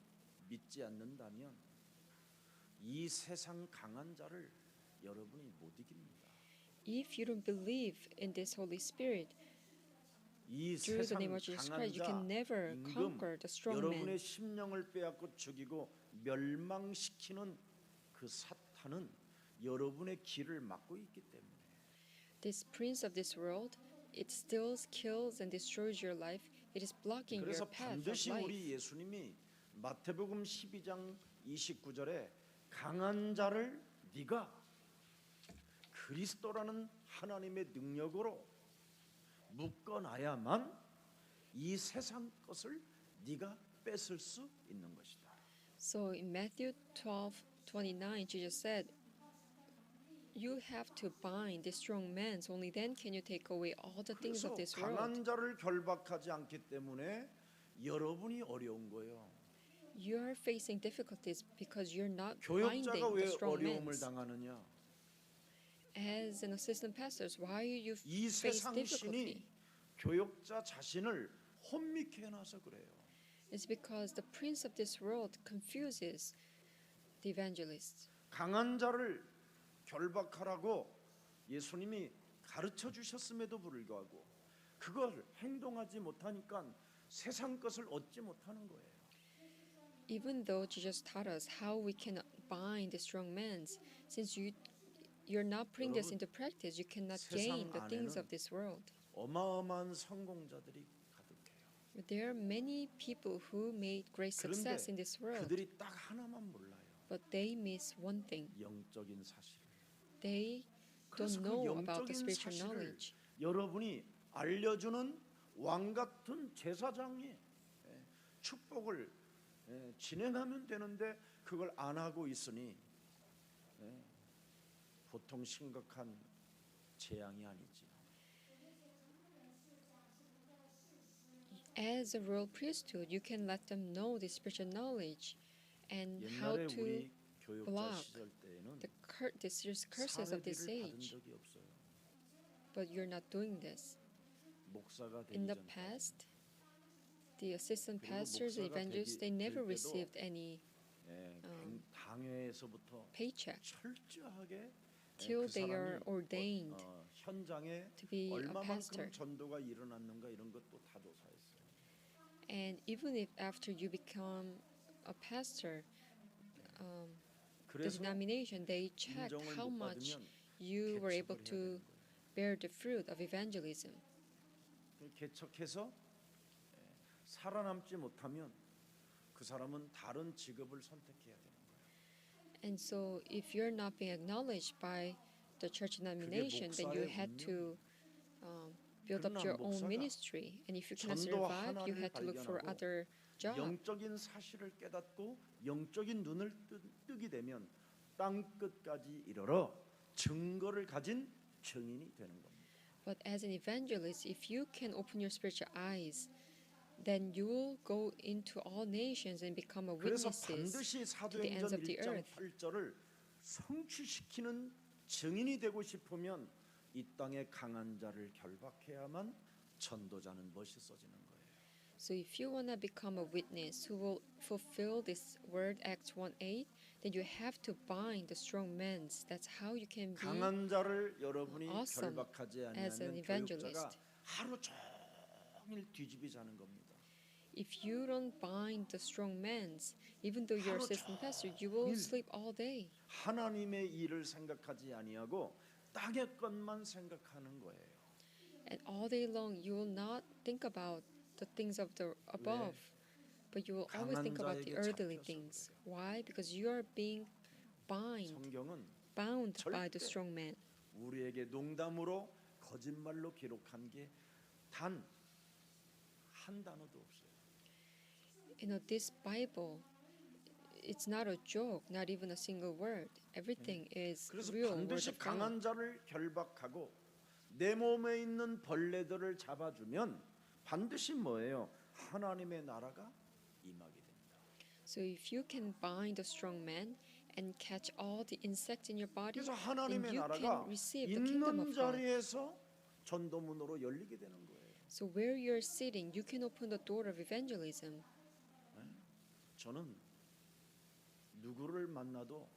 믿지 않는다면 이 세상 강한 자를 여러분이 못 이깁니다. If you don't believe in this Holy Spirit, 이 through the 세상 name of Jesus 강한 Christ, you 자 can never 임금 conquer the strong 여러분의 man. 심령을 빼앗고 죽이고 멸망시키는 그 사탄은 여러분의 길을 막고 있기 때문에 This prince of this world, it steals, kills, and destroys your life. It is blocking 그래서 your path of 반드시 life. 우리 예수님이 마태복음 12장 29절에 강한 자를 네가 그리스도라는 하나님의 능력으로 묶어놔야만 이 세상 것을 네가 뺏을 수 있는 것이다. So in Matthew 12:29, Jesus said, "You have to bind the strong man. So only then can you take away all the things 그래서 of this world." 강한 자를 결박하지 않기 때문에 여러분이 어려운 거예요. You are facing difficulties because you're not binding 교역자가 왜 the strong 어려움을 men. 당하느냐? As an assistant pastor, why you 이 face 세상 difficulty? 신이 교역자 자신을 혼미케 해놔서 그래요. It's because the prince of this world confuses the evangelists. 강한 자를 결박하라고 예수님이 가르쳐 주셨음에도 불구하고 그걸 행동하지 못하니까 세상 것을 얻지 못하는 거예요. Even though Jesus taught us how we can bind the strong men, since you're not putting this into practice, you cannot gain the things of this world. 어마어마한 성공자들이 가득해요. There are many people who made great success in this world, 그들이 딱 하나만 몰라요. but they miss one thing. 영적인 사실을. They 그래서 don't 그 know about the 영적인 spiritual 사실을 knowledge. 여러분이 알려주는 왕 같은 제사장이 축복을 진행하면 되는데 그걸 안 하고 있으니 보통 심각한 재앙이 아니지. As a royal priesthood, you can let them know the spiritual knowledge and how 옛날에 to 우리 교육자 block 시절 때에는 the serious curses of this 사례비를 받은 age. 적이 없어요. But you're not doing this. 목사가 되기 In the 전까지. past, the assistant 그리고 pastors, 목사가 evangelists, they 될 never 때도 received any 당회에서부터 paycheck 철저하게 till 그 they are 사람이 ordained 현장에 to be a 얼마만큼 pastor. 전도가 일어났는가 이런 것도 다 조사했어요. And even if after you become a pastor, the 그래서 denomination, they checked 인정을 how 못 much 받으면 you were able 개척을 해야 to 되는 거예요. bear the fruit of evangelism. 개척해서 살아남지 못하면 그 사람은 다른 직업을 선택해야 되는 거예요. And so if you're not being acknowledged by the church denomination, then you 목사의 had to build up 그러나 your own 목사가 ministry. And if you cannot 전도 survive, you 하나를 had to look for 발견하고 other job. 영적인 사실을 깨닫고 영적인 눈을 뜨게 되면 땅 끝까지 이르러 증거를 가진 증인이 되는 겁니다. But as an evangelist, if you can open your spiritual eyes, then you will go into all nations and become a 그래서 witnesses 반드시 to the 사도행전 ends of the 1장 earth. 8절을 성취시키는 증인이 되고 싶으면 이 땅에 강한 자를 결박해야만 전도자는 멋있어지는 거예요. So if you want to become a witness who will fulfill this word, Acts 1:8, then you have to bind the strong men. That's how you can be 강한 자를 여러분이 awesome 결박하지 as an 않으면 evangelist. 교육자가 하루 종일 뒤집이 자는 겁니다. If you don't bind the strong men, even though you're 하루 assistant pastor, you will 종일 sleep all day. 하나님의 일을 생각하지 아니하고 땅의 것만 생각하는 거예요. And all day long, you will not think about the things of the above, but you will always 강한 think about the 자에게 earthly 잡혀서 things. 그래요. Why? Because you are being 성경은 bound by 절대 the strong man. 우리에게 농담으로 거짓말로 기록한 게 단 한 단어도 없어요. You know, this Bible, it's not a joke, not even a single word. Everything is 그래서 real word 반드시 of God. 강한 자를 결박하고 내 몸에 있는 벌레들을 잡아주면 반드시 뭐예요? 하나님의 나라가 임하게 됩니다. So if you can bind the strong man and catch all the insects in your body, 그래서 then 하나님의 you 나라가 can receive the kingdom 있는 of God. 자리에서 전도문으로 열리게 되는 거예요. So where you're sitting, you can open the door of evangelism. 저는 누구를 만나도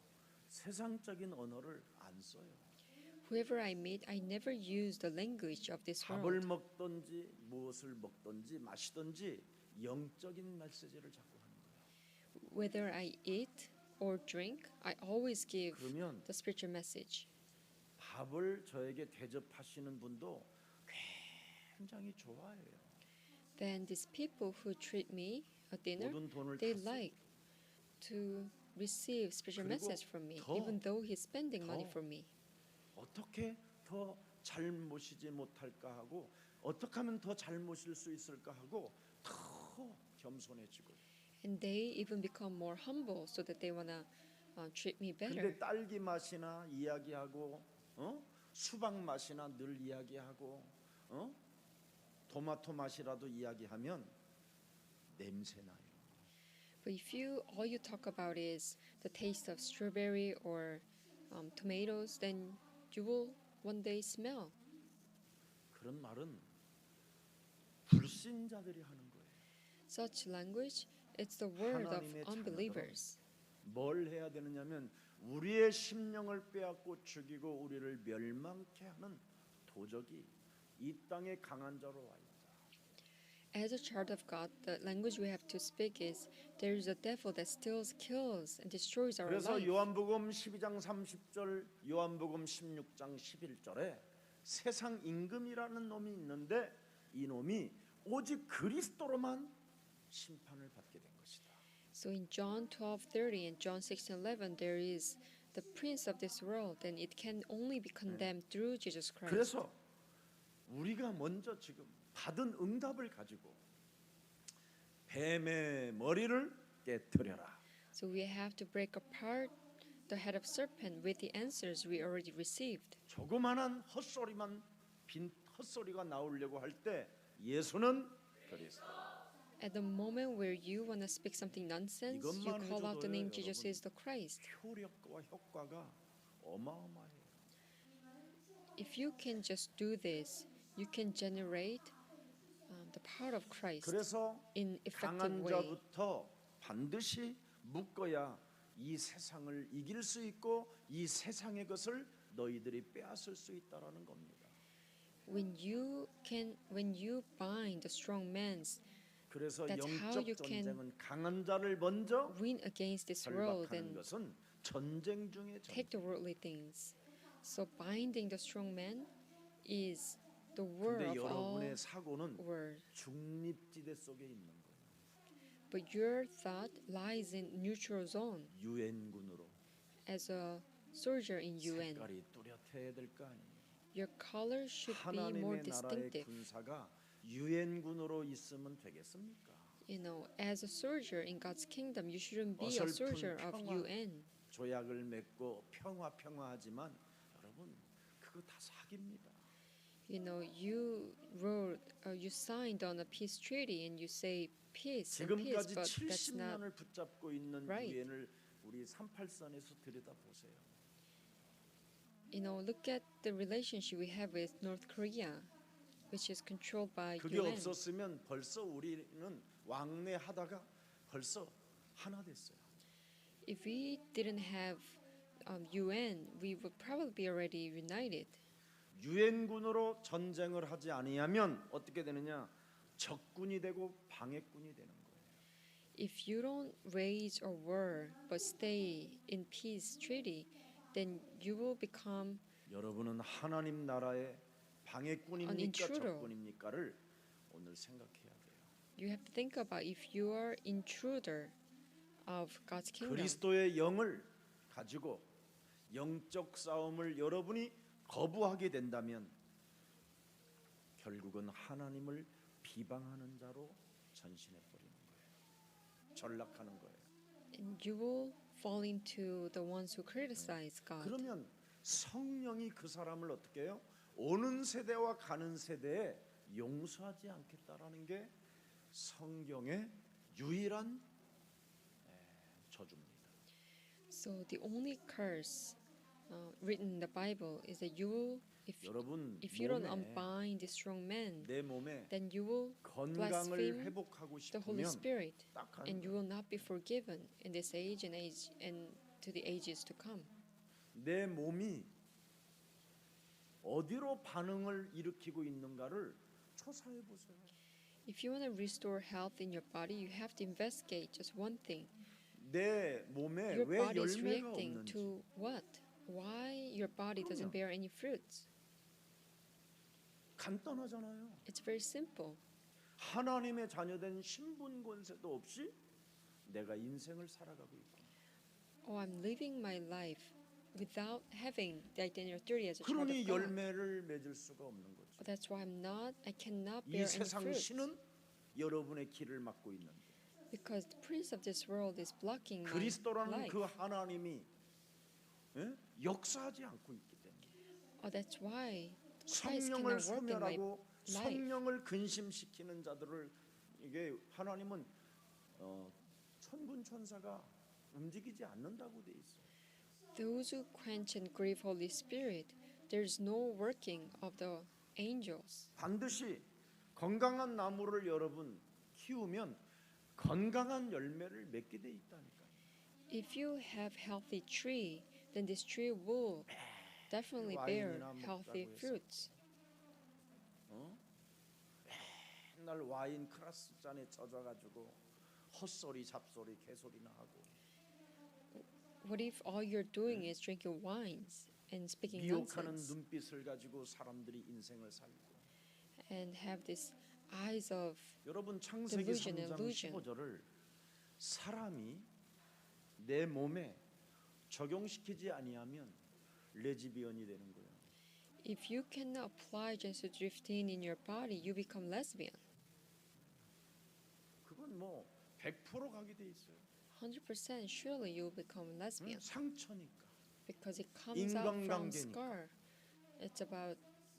세상적인 언어를 안 써요. Whoever I meet, I never use the language of this 밥을 world. 먹든지 무엇을 먹든지 마시든지 영적인 메시지를 자꾸 하는 거예요. Whether I eat or drink, I always give 그러면 the spiritual message. 밥을 저에게 대접하시는 분도 굉장히 좋아해요. Then these people who treat me at dinner, 모든 돈을 they 다 쓰고. like to receive spiritual 그리고 message from me, 더, even though he's spending money 더 for me. 어떻게 더 잘 모시지 못할까 하고 어떻게 하면 더 잘 모실 수 있을까 하고 더 겸손해지고. And they even become more humble so that they wanna treat me better. 근데 딸기 맛이나 이야기하고 수박 맛이나 늘 이야기하고 토마토 맛이라도 이야기하면 냄새 나요. But if all you talk about is the taste of strawberry or tomatoes, then you will one day smell. 그런 말은 불신자들이 하는 거예요. Such language, it's the word of 하나님의 unbelievers. 뭘 해야 되느냐면 우리의 심령을 빼앗고 죽이고 우리를 멸망케 하는 도적이 이 땅에 강한 자로 와 있다. As a child of God, the language we have to speak is there is a devil that steals, kills, and destroys our 그래서 life. 요한복음 12장 30절, 요한복음 16장 11절에 세상 임금이라는 놈이 있는데 이 놈이 오직 그리스도로만 심판을 받게 된 것이다. So in John 12:30 and John 16:11 there is the prince of this world and it can only be condemned through Jesus Christ. 그래서 우리가 먼저 지금 받은 응답을 가지고 뱀의 머리를 깨뜨려라. So we have to break apart the head of serpent with the answers we already received. 조그만한 헛소리만 빈 헛소리가 나오려고 할 때 예수는 그리스도. At the moment where you want to speak something nonsense, you 이것만 call out the name 해줘도요, Jesus 여러분. is the Christ. 효력과 효과가 어마어마해요. If you can just do this, you can generate the power of Christ 그래서 in effective 강한 way. 자부터 반드시 묶어야 이 세상을 이길 수 있고 이 세상의 것을 너희들이 빼앗을 수 있다라는 겁니다. When you bind the strong man's, 그래서 That's how you 영적 can 전쟁은 강한 자를 먼저 win against this world 결박하는 and 것은 전쟁 중의 take 전쟁. the worldly things. So binding the strong man is the war 근데 of all 여러분의 사고는 war. 중립지대 속에 있는 거예요. But your thought lies in neutral zone 유엔군으로 as a soldier in UN. 색깔이 뚜렷해야 될 거 아니에요. Your color should be more 하나님의 나라의 distinctive. 군사가 유엔군으로 있으면 되겠습니까? You know, as a soldier in God's kingdom, you shouldn't be a 어설픈 soldier of 평화. UN. 조약을 맺고 평화하지만 여러분 그거 다 사기입니다. You know, you signed on a peace treaty and you say peace and peace, 지금까지 but that's not 70년을 붙잡고 있는 right. 유엔을 우리 38선에서 들여다보세요. You know, look at the relationship we have with North Korea, which is controlled by 그게 UN. 없었으면 벌써 우리는 왕래하다가 벌써 하나 됐어요. If we didn't have UN, we would probably be already united. 유엔군으로 전쟁을 하지 아니하면 어떻게 되느냐? 적군이 되고 방해꾼이 되는 거예요. If you don't wage a war but stay in peace treaty, then you will become 여러분은 하나님 나라의 방해꾼입니까 intruder. 적군입니까를 오늘 생각해야 돼요. you have to think about if you are intruder of God's kingdom. 그리스도의 영을 가지고 영적 싸움을 여러분이 거부하게 된다면 결국은 하나님을 비방하는 자로 전신해 버리는 거예요. 전락하는 거예요. And you will fall into the ones who criticize God. 그러면 성령이 그 사람을 어떻게 해요? 오는 세대와 가는 세대에 용서하지 않겠다라는 게 성경의 유일한 저주입니다. So the only curse written in the Bible is that you will, 여러분 if you don't 몸에 unbind the strong man, 내 몸에 then you will 건강을 blaspheme 회복하고 the Holy 싶으면 Spirit, 딱 하는 and you 거예요. will not be forgiven in this age and to the ages to come. 내 몸이 어디로 반응을 일으키고 있는가를 조사해 보세요. If you want to restore health in your body, you have to investigate just one thing. 내 몸에 Your 왜 body is 열매가 reacting 없는지. to what? Why your body doesn't bear any fruits? 간단하잖아요. It's very simple. 하나님의 자녀된 신분 권세도 없이 내가 인생을 살아가고 있고. Oh, I'm living my life without having the identity authority as a child 그러니 of God. 열매를 맺을 수가 없는 거죠. But that's why I cannot 이 bear any 세상 fruit. 신은 여러분의 길을 막고 있는데 Because the prince of this world is blocking my 그리스도라는 life. 그 하나님이 역사하지 않고 있기 때문에 Oh, that's why Christ 성령을 cannot work in my 소멸하고 life. 성령을 근심시키는 자들을 이게 하나님은 천군 천사가 움직이지 않는다고 돼 있어요. Those who quench and grieve Holy Spirit, there's no working of the angels. 반드시 건강한 나무를 여러분 키우면 건강한 열매를 맺게 돼 있다니까요. If you have healthy tree, then this tree will definitely bear 와인이나 healthy 먹자고 해서. fruits. 맨날 와인 크라스 잔에 젖어가지고 헛소리 잡소리 개소리나 하고 What if all you're doing is drinking wines and speaking 미혹하는 nonsense 눈빛을 가지고 사람들이 인생을 살고 and have this eyes of 여러분 창세기 delusion, 3장 illusion. 15절을 사람이 내 몸에 적용시키지 아니하면 레즈비언이 되는 거예요. If you cannot apply Genesis 15 in your body, you become lesbian. 그건 뭐 100% 가게 돼 있어요. 100% surely you will become lesbian 상처니까. because it comes out from 인간관계니까. scar. It's about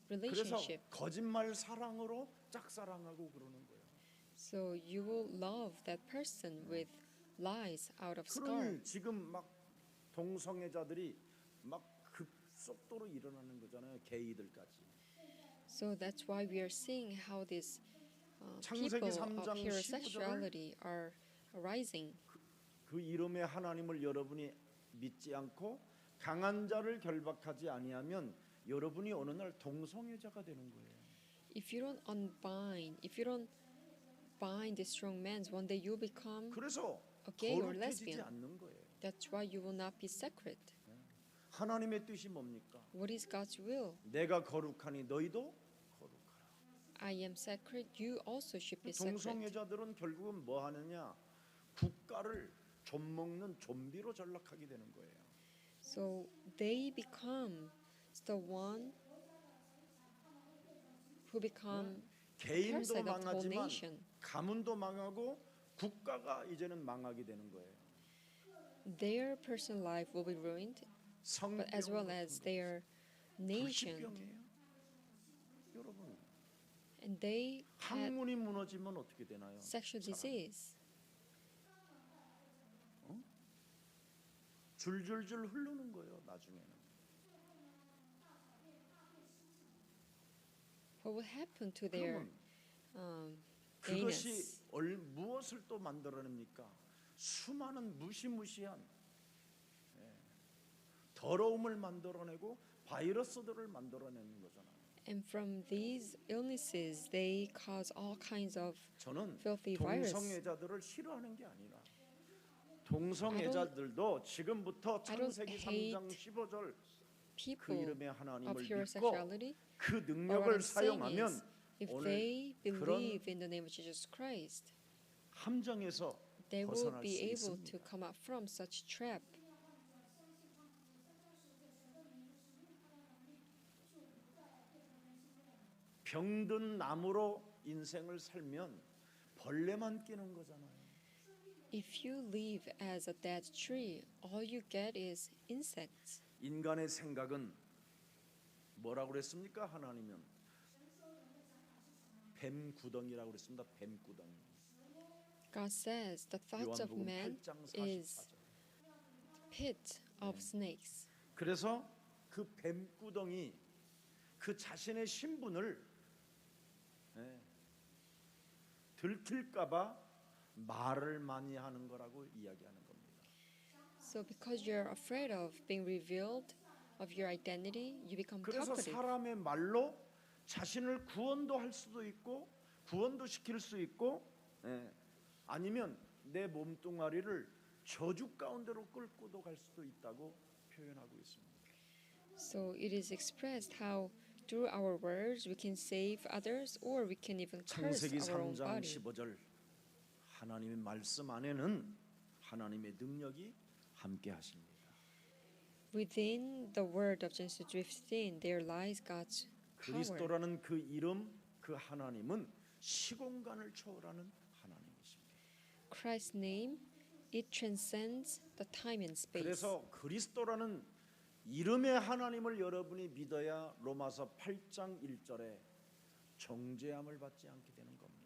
그래서 relationship. 거짓말 사랑으로 짝사랑하고 그러는 거예요. So you will love that person with lies out of scar. 그러니 지금 막 동성애자들이 막 급속도로 일어나는 거잖아요. 게이들까지. So that's why we are seeing how these 창세기 people 3장 of heterosexuality are arising. 그 이름의 하나님을 여러분이 믿지 않고 강한 자를 결박하지 아니하면 여러분이 어느 날 동성애자가 되는 거예요. If you don't bind the strong man, one day you become 그래서 a gay or 거룩해지지 lesbian. 않는 거예요. That's why you will not be sacred. 하나님의 뜻이 뭡니까? What is God's will? 내가 거룩하니 너희도 거룩하라. I am sacred, you also should be sacred. 동성애자들은 결국은 뭐 하느냐? 국가를 좀먹는 좀비로 전락하게 되는 거예요. So they become the one who become 개인도 parasite of the whole 망하지만 nation. 가문도 망하고 국가가 이제는 망하게 되는 거예요. Their personal life will be ruined, but as well as their nation. 불치병이에요. 여러분, And they had 학문이 무너지면 어떻게 되나요? sexual disease. 줄줄줄 흐르는 거예요. 나중에는. What will happen to their 그러면 gayness? 그것이 무엇을 또 만들어냅니까? 수많은 무시무시한 더러움을 만들어내고 바이러스들을 만들어내는 거잖아요. And from these illnesses, they cause all kinds of 저는 filthy virus. 동성애자들을 싫어하는 게 아니라 동성애자들도 지금부터 창세기 3장 15절 그 People 이름의 of 하나님을 믿고 heterosexuality, 그 or what 능력을 I'm saying 사용하면 is, if 오늘 they 그런 believe in the name of Jesus Christ, 함정에서 they will 벗어날 수 be able 있습니다. to come out from such trap. 병든 나무로 인생을 살면 벌레만 끼는 거잖아요. If you live as a dead tree, all you get is insects. 인간의 생각은 뭐라고 그랬습니까? 하나님은 뱀 구덩이라고 그랬습니다. 뱀 구덩이. God says the thoughts of 요한복음 man 8장 is 44절. pit of snakes. 그래서 그 뱀 구덩이 그 자신의 신분을 들킬까봐 말을 많이 하는 거라고 이야기하는 겁니다. So because you're afraid of being revealed of your identity, you become 그래서 talkative. 사람의 말로 자신을 구원도 할 수도 있고 구원도 시킬 수 있고 아니면 내 몸뚱아리를 저주 가운데로 끌고도 갈 수도 있다고 표현하고 있습니다. So it is expressed how through our words we can save others or we can even curse 창세기 our own 3장 body. 15절 하나님의 말씀 안에는 하나님의 능력이 함께 하십니다. Within the word of Genesis 15, there lies God's power. 그리스도라는 그 이름 그 하나님은 시공간을 초월하는 하나님이십니다. Christ's name, it transcends the time and space. 그래서 그리스도라는 이름의 하나님을 여러분이 믿어야 로마서 8장 1절에 정죄함을 받지 않게 되는 겁니다.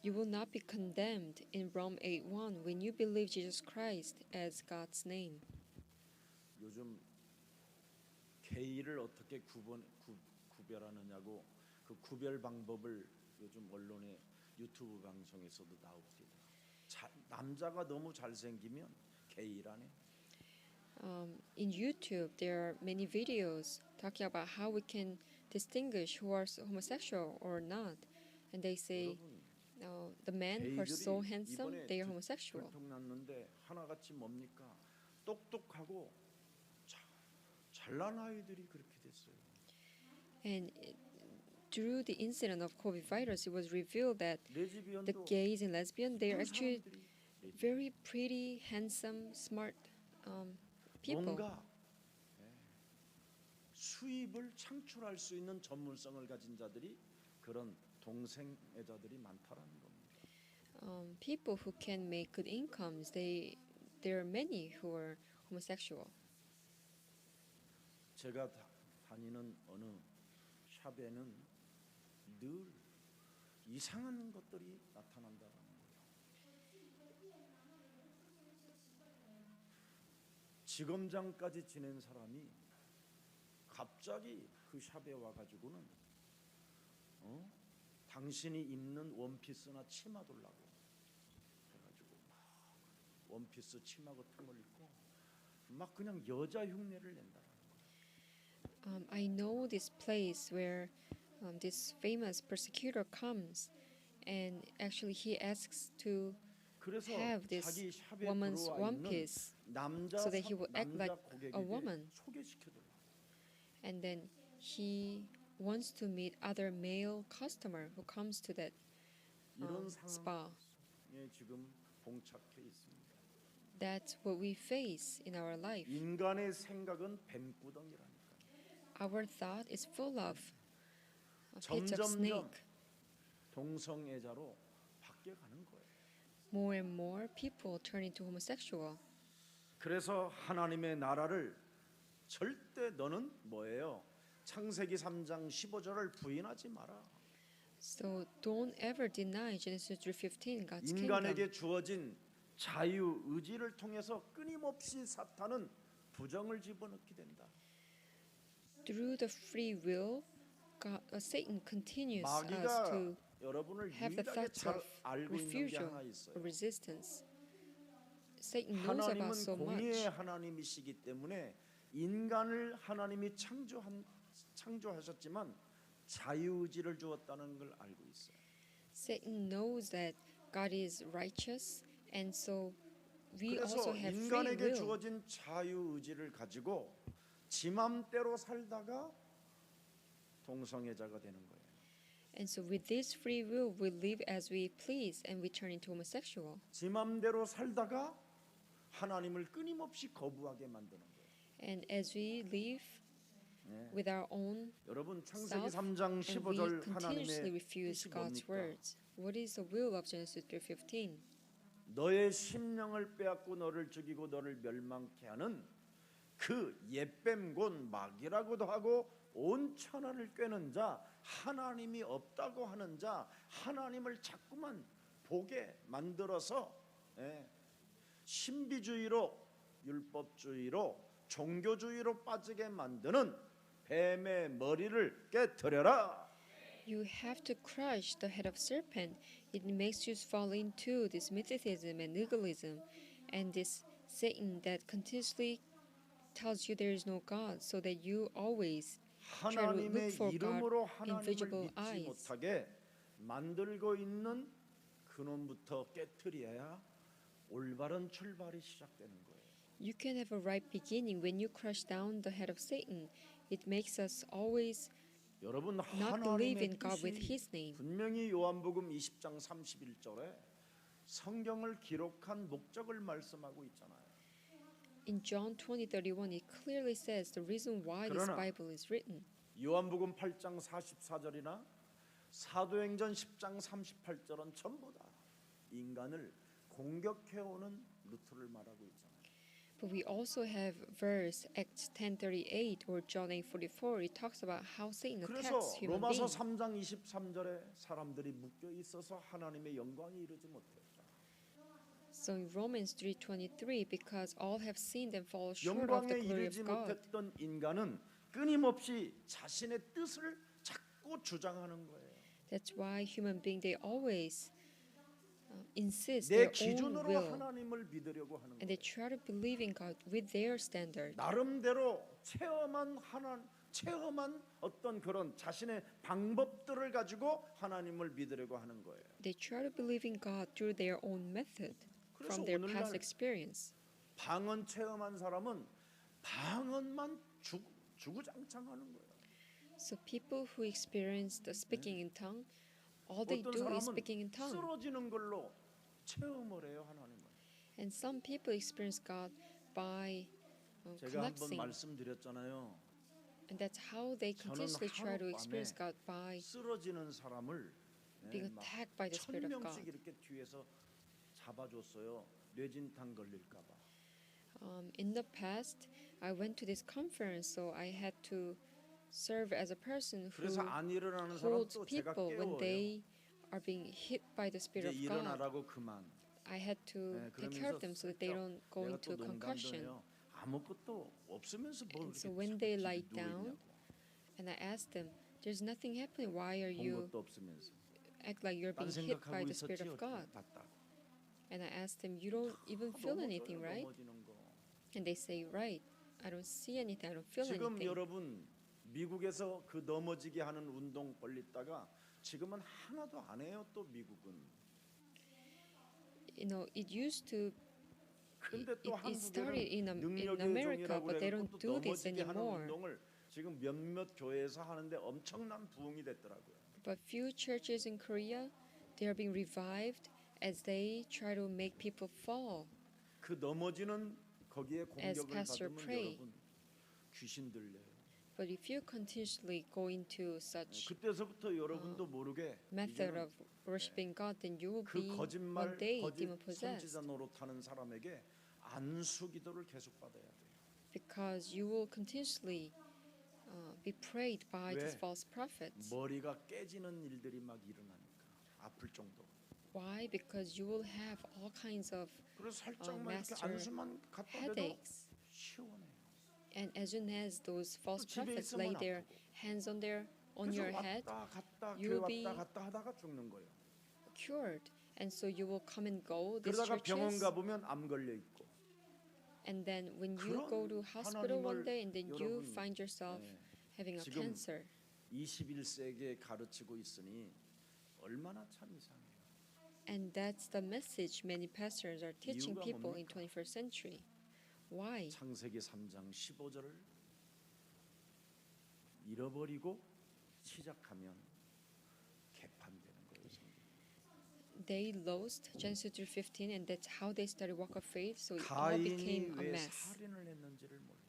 You will not be condemned in Rome 8:1 when you believe Jesus Christ as God's name. 요즘 게이를 어떻게 구별하느냐고 그 구별 방법을 요즘 언론에 유튜브 방송에서도 나옵니다. 남자가 너무 잘생기면 게이라네. In YouTube, there are many videos talking about how we can distinguish who are homosexual or not, and they say the men who are so handsome, they are homosexual. 들통났는데 하나같이 뭡니까? 똑똑하고 잘난 아이들이 그렇게 됐어요. And through the incident of COVID virus, it was revealed that the 레즈비언도 gays and lesbians, they are 그 actually 사람들이 very pretty, handsome, smart people. 뭔가 수입을 창출할 수 있는 전문성을 가진 자들이 그런 동성애자들이 많다라는 겁니다. People who can make good incomes, there are many who are homosexual. 제가 다니는 어느 샵에는 늘 이상한 것들이 나타난다는 거예요. 지검장까지 지낸 사람이 갑자기 그 샵에 와가지고는 당신이 입는 원피스나 치마 달라고 해가지고 막 원피스 치마 같은 걸 입고 막 그냥 여자 흉내를 낸다. I know this place where this famous persecutor comes, and actually he asks to 그래서 have this 자기 샵에 woman's 들어와 one 있는 piece, 남자 so that he will act 남자 like a woman. 고객에게 소개시켜달라. and then he wants to meet other male customer who comes to that 이런 spa. 상황에 지금 봉착해 있습니다. That's what we face in our life. 인간의 생각은 뱀구덩이라니까. Our thought is full of pits of 점점점 snake. 동성애자로 바뀌어가는 거예요. More and more people turn into homosexual. 그래서 하나님의 나라를 절대 너는 뭐예요? 창세기 3장 15절을 부인하지 마라. So don't ever deny Genesis 3:15, God's 인간에게 kingdom. 주어진 자유 의지를 통해서 끊임없이 사탄은 부정을 집어넣게 된다. Through the free will, Satan continues us 마귀가 to 여러분을 have the 유일하게 thoughts 잘 of 알고 있는 게 refusal 하나 or 있어요. resistance. Satan knows about 하나님은 so 공의의 much. 하나님이시기 때문에 인간을 하나님이 창조하셨지만 자유의지를 주었다는 걸 알고 있어요. Satan knows that God is righteous, and so we 그래서 also have free 인간에게 will. 주어진 자유의지를 가지고 지 맘대로 살다가 동성애자가 되는 거예요. And so with this free will, we live as we please, and we turn into homosexual. 지 맘대로 살다가 하나님을 끊임없이 거부하게 만드는 거예요. And as we live with our own 여러분 창세기 self, 3장 and we 15절 continuously 하나님의 refuse 뜻이 God's 뭡니까? words. What is the will of Genesis 3:15? 너의 심령을 빼앗고 너를 죽이고 너를 멸망케 하는 그 옛뱀 곧 마귀라고도 하고 온 천하를 꿰는 자, 하나님이 없다고 하는 자, 하나님을 자꾸만 보게 만들어서 신비주의로, 율법주의로, 종교주의로 빠지게 만드는 뱀의 머리를 깨뜨려라. You have to crush the head of serpent. It makes you fall into this mythicism and legalism, and this Satan that continuously tells you there is no God, so that you always try to look 하나님의 for God 이름으로 in 하나님을 visible 믿지 eyes. 못하게 만들고 있는 근원부터 깨뜨려야 올바른 출발이 시작되는 거예요. You can have a right beginning when you crush down the head of Satan. It makes us always 여러분 not believe in 하나님의 God with 뜻이 His name. 분명히 요한복음 20장 31절에 성경을 기록한 목적을 말씀하고 있잖아요. In John 20:31, it clearly says the reason why this 그러나 Bible is written. 요한복음 8장 44절이나 사도행전 10장 38절은 전부 다 인간을 공격해오는 루트를 말하고 있잖아요. But we also have verse Acts 10:38 or John 8:44. It talks about how Satan 그래서 attacks human 로마서 beings. 3장 23절에 사람들이 묶여 있어서 하나님의 영광이 이르지 못했다. So in Romans 3:23, because all have sinned and fall short of the 영광에 glory 이르지 of God. 못했던 인간은 끊임없이 자신의 뜻을 자꾸 주장하는 거예요. That's why human beings, they always insist 내 their own 기준으로 will, 하나님을 믿으려고 하는 and they 거예요. try to believe in God with their standard. 나름대로 체험한 어떤 그런 자신의 방법들을 가지고 하나님을 믿으려고 하는 거예요. They try to believe in God through their own method 그래서 from their 오늘날 past experience. 방언 체험한 사람은 방언만 주구장창하는 거예요. So people who experience the speaking in tongue, all they 어떤 do is 사람은 speaking in tongue. 쓰러지는 걸로 체험을 해요, 하나님을. And some people experience God by 제가 한번 collapsing. 말씀드렸잖아요. And that's how they 저는 continuously try to 하룻밤에 experience God by 쓰러지는 사람을 being 막 attacked by the Spirit of 1000명씩 God. 이렇게 뒤에서 잡아줬어요. 뇌진탕 걸릴까 봐. In the past, I went to this conference, so I had to serve as a person who 그래서 안 일어나는 사람 holds 또 제가 people when 깨워요. they are being hit by the 이제 Spirit of God. 일어나라고 그만. I had to take care of them so that they don't go 내가 into 또 농담도 concussion. 해요. 아무것도 없으면서 뭘 And 이렇게 so when they 자꾸 lie 누워 down, 있냐고. and I asked them, "There's nothing happening. Why are 본 you 것도 없으면서. act like you're 딴 being hit by 생각하고 the Spirit 있었지 of God?" 봤다. And I asked them, "You don't even feel anything, right?" 넘어지는 거. And they say, "Right. I don't see anything. I don't feel 지금 anything." 여러분 미국에서 그 넘어지게 하는 운동 벌리다가 지금은 하나도 안 해요. 또 미국은. You know, it used to. 근데 또 It started 한국에는 in 능력의 America, 종이라고 but they 그래서 don't 또 do this 넘어지게 하는 anymore. 운동을 지금 몇몇 교회에서 하는데 엄청난 부흥이 됐더라고요. But few churches in Korea, they are being revived as they try to make people fall. 그 넘어지는 거기에 As 공격을 Pastor 받으면 pray. 여러분 귀신 들려요. But if you continuously go into such 그때서부터 여러분도 모르게 method 이제는 of worshiping God, then you will 그 be 거짓말 one day 거짓 demon possessed, 선지자 노릇하는 사람에게 안수 기도를 계속 받아야 돼요. because you will continuously be prayed by these 왜? false prophets. 머리가 깨지는 일들이 막 일어나니까 아플 정도. Why? Because you will have all kinds of 그래서 살짝만 이렇게 master 안수만 갖다 대도 headaches. 시원해요. And as soon as those false 또 집에 prophets 있으면 lay their 아프고. hands on 그래서 your head, 왔다 갔다 you will 교회 be 왔다 갔다 하다가 죽는 거예요. cured. And so you will come and go these 그러다가 병원 churches, 가 보면 암 걸려 있고. and then when you go to hospital one day, and then you 여러분, find yourself 예, having a 지금 cancer. 21세기에 가르치고 있으니 얼마나 참 이상해요. And that's the message many pastors are teaching 이유가 people in 뭡니까? 21st century. Why? 창세기 3장 15절을 잃어버리고 시작하면 개판되는 거예요. They lost Genesis 3:15, and that's how they started walk of faith. So it all became 가인이 a 왜 mess. 살인을 했는지를 몰라요.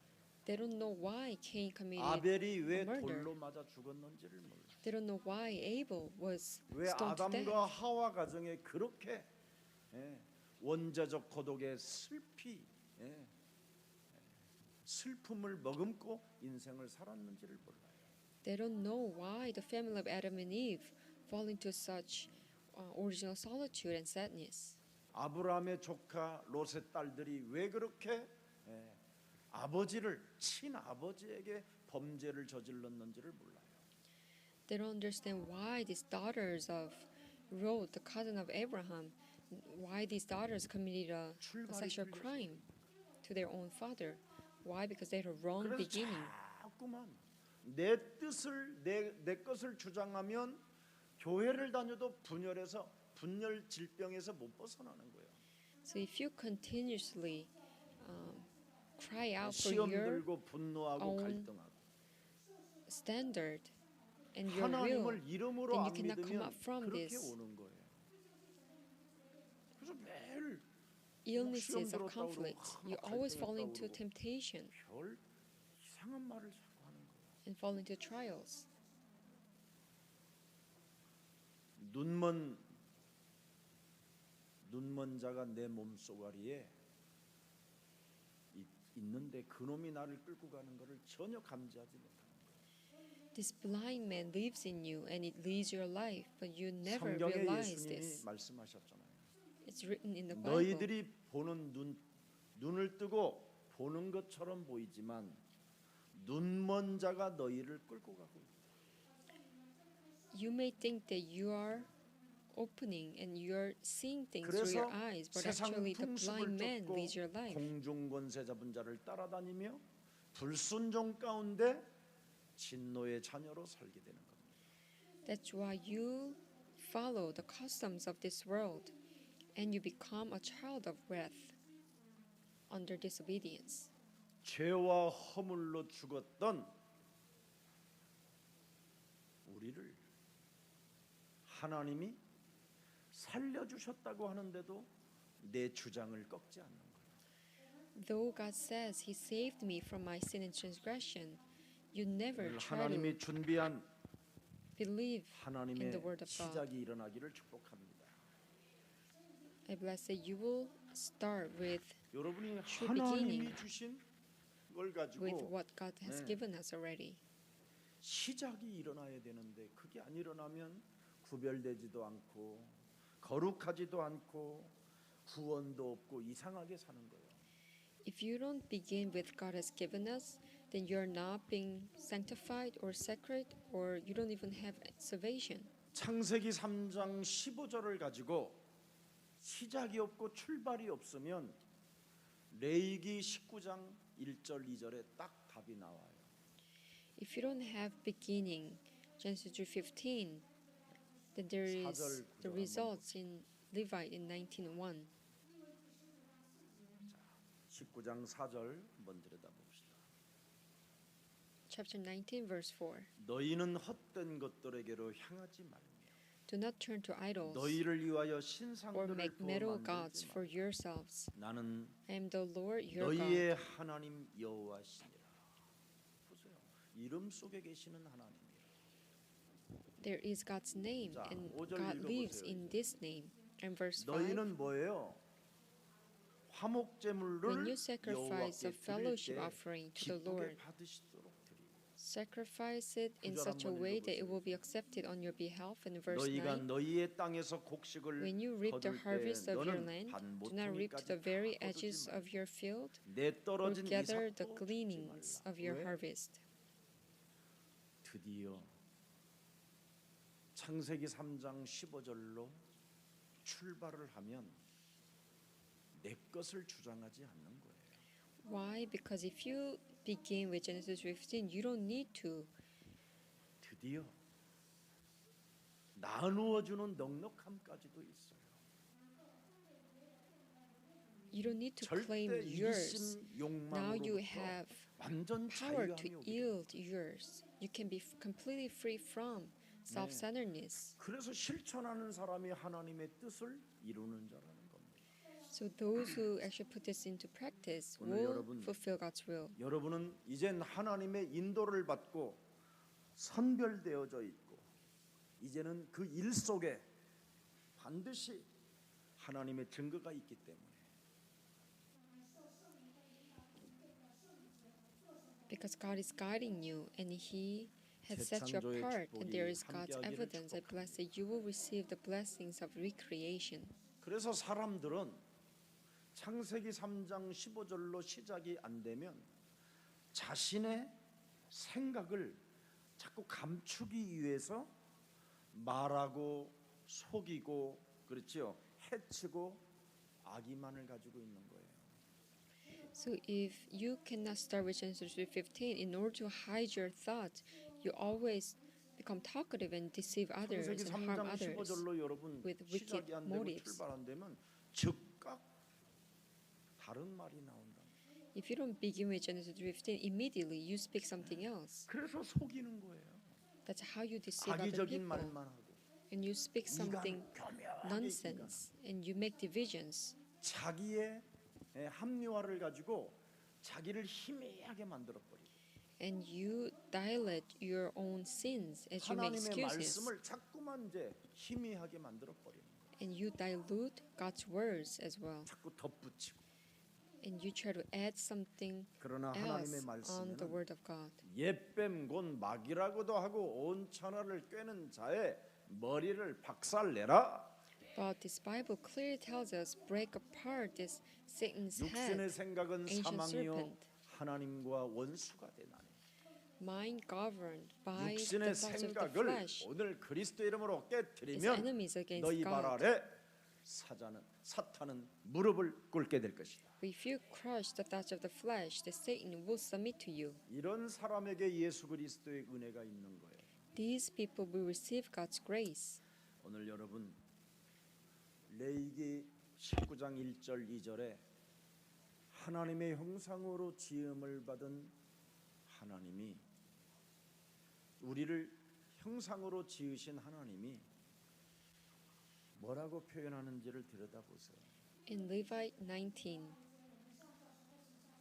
They don't know why Cain committed 아벨이 왜 murder. 돌로 맞아 죽었는지를 몰라요. They don't know why Abel was 왜 stoned to death. 아담과 하와 가정에 그렇게 원자적 고독의 슬픔을 머금고 인생을 살았는지를 몰라요. They don't know why the family of Adam and Eve fall into such original solitude and sadness. 아브라함의 조카 롯의 딸들이 왜 그렇게 아버지를 친아버지에게 범죄를 저질렀는지를 몰라요. They don't understand why these daughters of Lot, the cousin of Abraham, why these daughters committed a sexual crime to their own father. Why? Because they had a wrong 그래서 beginning. 자꾸만 내 뜻을 내 것을 주장하면 교회를 다녀도 분열 질병에서 못 벗어나는 거예요. So if you continuously cry out for 시험 your 들고 분노하고 own 갈등하고 standard and your will, 하나님을 이름으로 then you 안 cannot come 믿으면 out from 그렇게 this. 오는 거예요. 그래서 매일 illnesses 시험 or 들었다고 conflicts, 그러고 you always fall 갈등했다고 into 그러고 temptation 별 이상한 말을 자꾸 하는 거예요. and fall into trials. 눈먼 자가 내 몸속아리에 있는데 그놈이 나를 끌고 가는 것을 전혀 감지하지 못하는 거예요. This blind man lives in you and it leads your life, but you never 성경에 realize 예수님이 this. 말씀하셨잖아요. It's written in the Bible. 너희들이 보는 눈을 뜨고 보는 것처럼 보이지만 눈먼 자가 너희를 끌고 가고 있다. You may think that you are opening and you're seeing things through your 그래서 eyes, but 세상 actually the 풍습을 blind man 쫓고 leads your life. 공중 권세 잡은 자를 따라다니며 불순종 가운데 진노의 자녀로 살게 되는 겁니다. That's why you follow the customs of this world and you become a child of wrath under disobedience. 죄와 허물로 죽었던 우리를 하나님이 살려주셨다고 하는데도 내 주장을 꺾지 않는 거예요. Though God says He saved me from my sin and transgression, you never 오늘 try to 하나님이 준비한 believe in 하나님의 the word of God. 시작이 일어나기를 축복합니다. I bless that you will start with 여러분이 true 하나님이 beginning 주신 걸 가지고 with what God has 네. given us already. 시작이 일어나야 되는데 그게 안 일어나면 구별되지도 않고 거룩하지도 않고 구원도 없고 이상하게 사는 거예요. If you don't begin with God has given us, then you're not being sanctified or sacred, or you don't even have salvation. 창세기 3장 15절을 가지고 시작이 없고 출발이 없으면 레위기 19장 1절 2절에 딱 답이 나와요. If you don't have beginning, Genesis 3:15, then there is the results in Levite in 19:1. 19장 4절 한번 들여다봅시다. Chapter 19, verse 4. 너희는 헛된 것들에게로 향하지 말며 Do not turn to idols 너희를 위하여 or 신상들을 make 두어 metal gods 만들지 for 말라. yourselves. 나는 I am the Lord your God. 너희의 하나님 여호와시니라. 보세요. 이름 속에 계시는 하나님이에요. There is God's name, 자, and 5절 God lives 읽어보세요, in 이제. this name. And verse 5. 너희는 뭐예요? 화목 When 제물을 you sacrifice 여호와께 a 드릴 fellowship 때 offering to the 기쁘게 Lord, 받으시도록 드리라. sacrifice it in 구절 such a 한번 way that it 읽어보세요. will be accepted on your behalf. And verse 너희가 9. 너희의 땅에서 곡식을 When you reap the 거둘 때 harvest of your 너는 land, 반 do not reap to the 모퉁이까지 very 다 edges 거두지 of your field, 내 or 떨어진 gather the 이삭도 gleanings 줍지 of your 말라. 왜? harvest. 드디어 창세기 3장 15절로 출발을 하면 내 것을 주장하지 않는 거예요. Why? Because if you begin with Genesis 15, you don't need to. 드디어 나누어 주는 넉넉함까지도 있어요. You don't need to claim 절대 yours. 이기심 Now you 욕망으로부터 have 완전 power to 자유함이 오게 돼요. yield yours. You can be completely free from self-centeredness. 그래서 실천하는 사람이 하나님의 뜻을 이루는 자라는 겁니다. So those who actually put this into practice 오늘 will 여러분, fulfill God's will. 여러분은 이젠 하나님의 인도를 받고 선별되어져 있고 이제는 그 일 속에 반드시 하나님의 증거가 있기 때문에 Because God is guiding you and He has set you 재창조의 apart, and there is 축복이 God's 함께하기를 evidence. I bless that you will receive the blessings of recreation. 그래서 사람들은 창세기 3장 15절로 시작이 안 되면 자신의 생각을 자꾸 감추기 위해서 말하고 속이고 그렇지요. 해치고 악의만을 가지고 있는 거예요. So if you cannot start with Genesis 3:15, in order to hide your thoughts, you always become talkative and deceive others 창세기 and harm 3장 others. 15절로 여러분 with wicked 시작이 안 되고 motives. 출발 안 되면 즉각 다른 말이 나온다. If you don't begin with Genesis 3:15, immediately you speak something else. 그래서 속이는 거예요. That's how you deceive other 악의적인 people. 말만 하고 And you speak something 교묘하게 nonsense, and you make divisions. 자기의 합리화를 가지고 자기를 희미하게 만들어 버리고 And you dilate your own sins as you make 하나님의 excuses. 말씀을 자꾸만 이제 희미하게 만들어 버리는 거예요. And you dilute God's words as well. 자꾸 덧붙이고. And you try to add something 그러나 하나님의 else on the 말씀에는 word of God. 옛뱀 곧 마귀라고도 하고 온 천하를 꿰는 자의 머리를 박살내라. But this Bible clearly tells us, break apart this Satan's 육신의 head, 생각은 ancient 사망이요 serpent. 하나님과 원수가 되나니. mind governed by the 육신의 thoughts of the 생각을 flesh 오늘 그리스도 이름으로 is 깨뜨리면 enemies against 너희 발 God. 아래 사탄은 무릎을 꿇게 될 것이다. If you crush the thoughts of the flesh, the Satan will submit to you. 이런 사람에게 예수 그리스도의 은혜가 있는 거예요. These people will receive God's grace. 오늘 여러분 레위기 19장 1절 2절에 하나님의 형상으로 지음을 받은 하나님이 우리를 형상으로 지으신 하나님이 뭐라고 표현하는지를 들여다보세요. In Levite 19,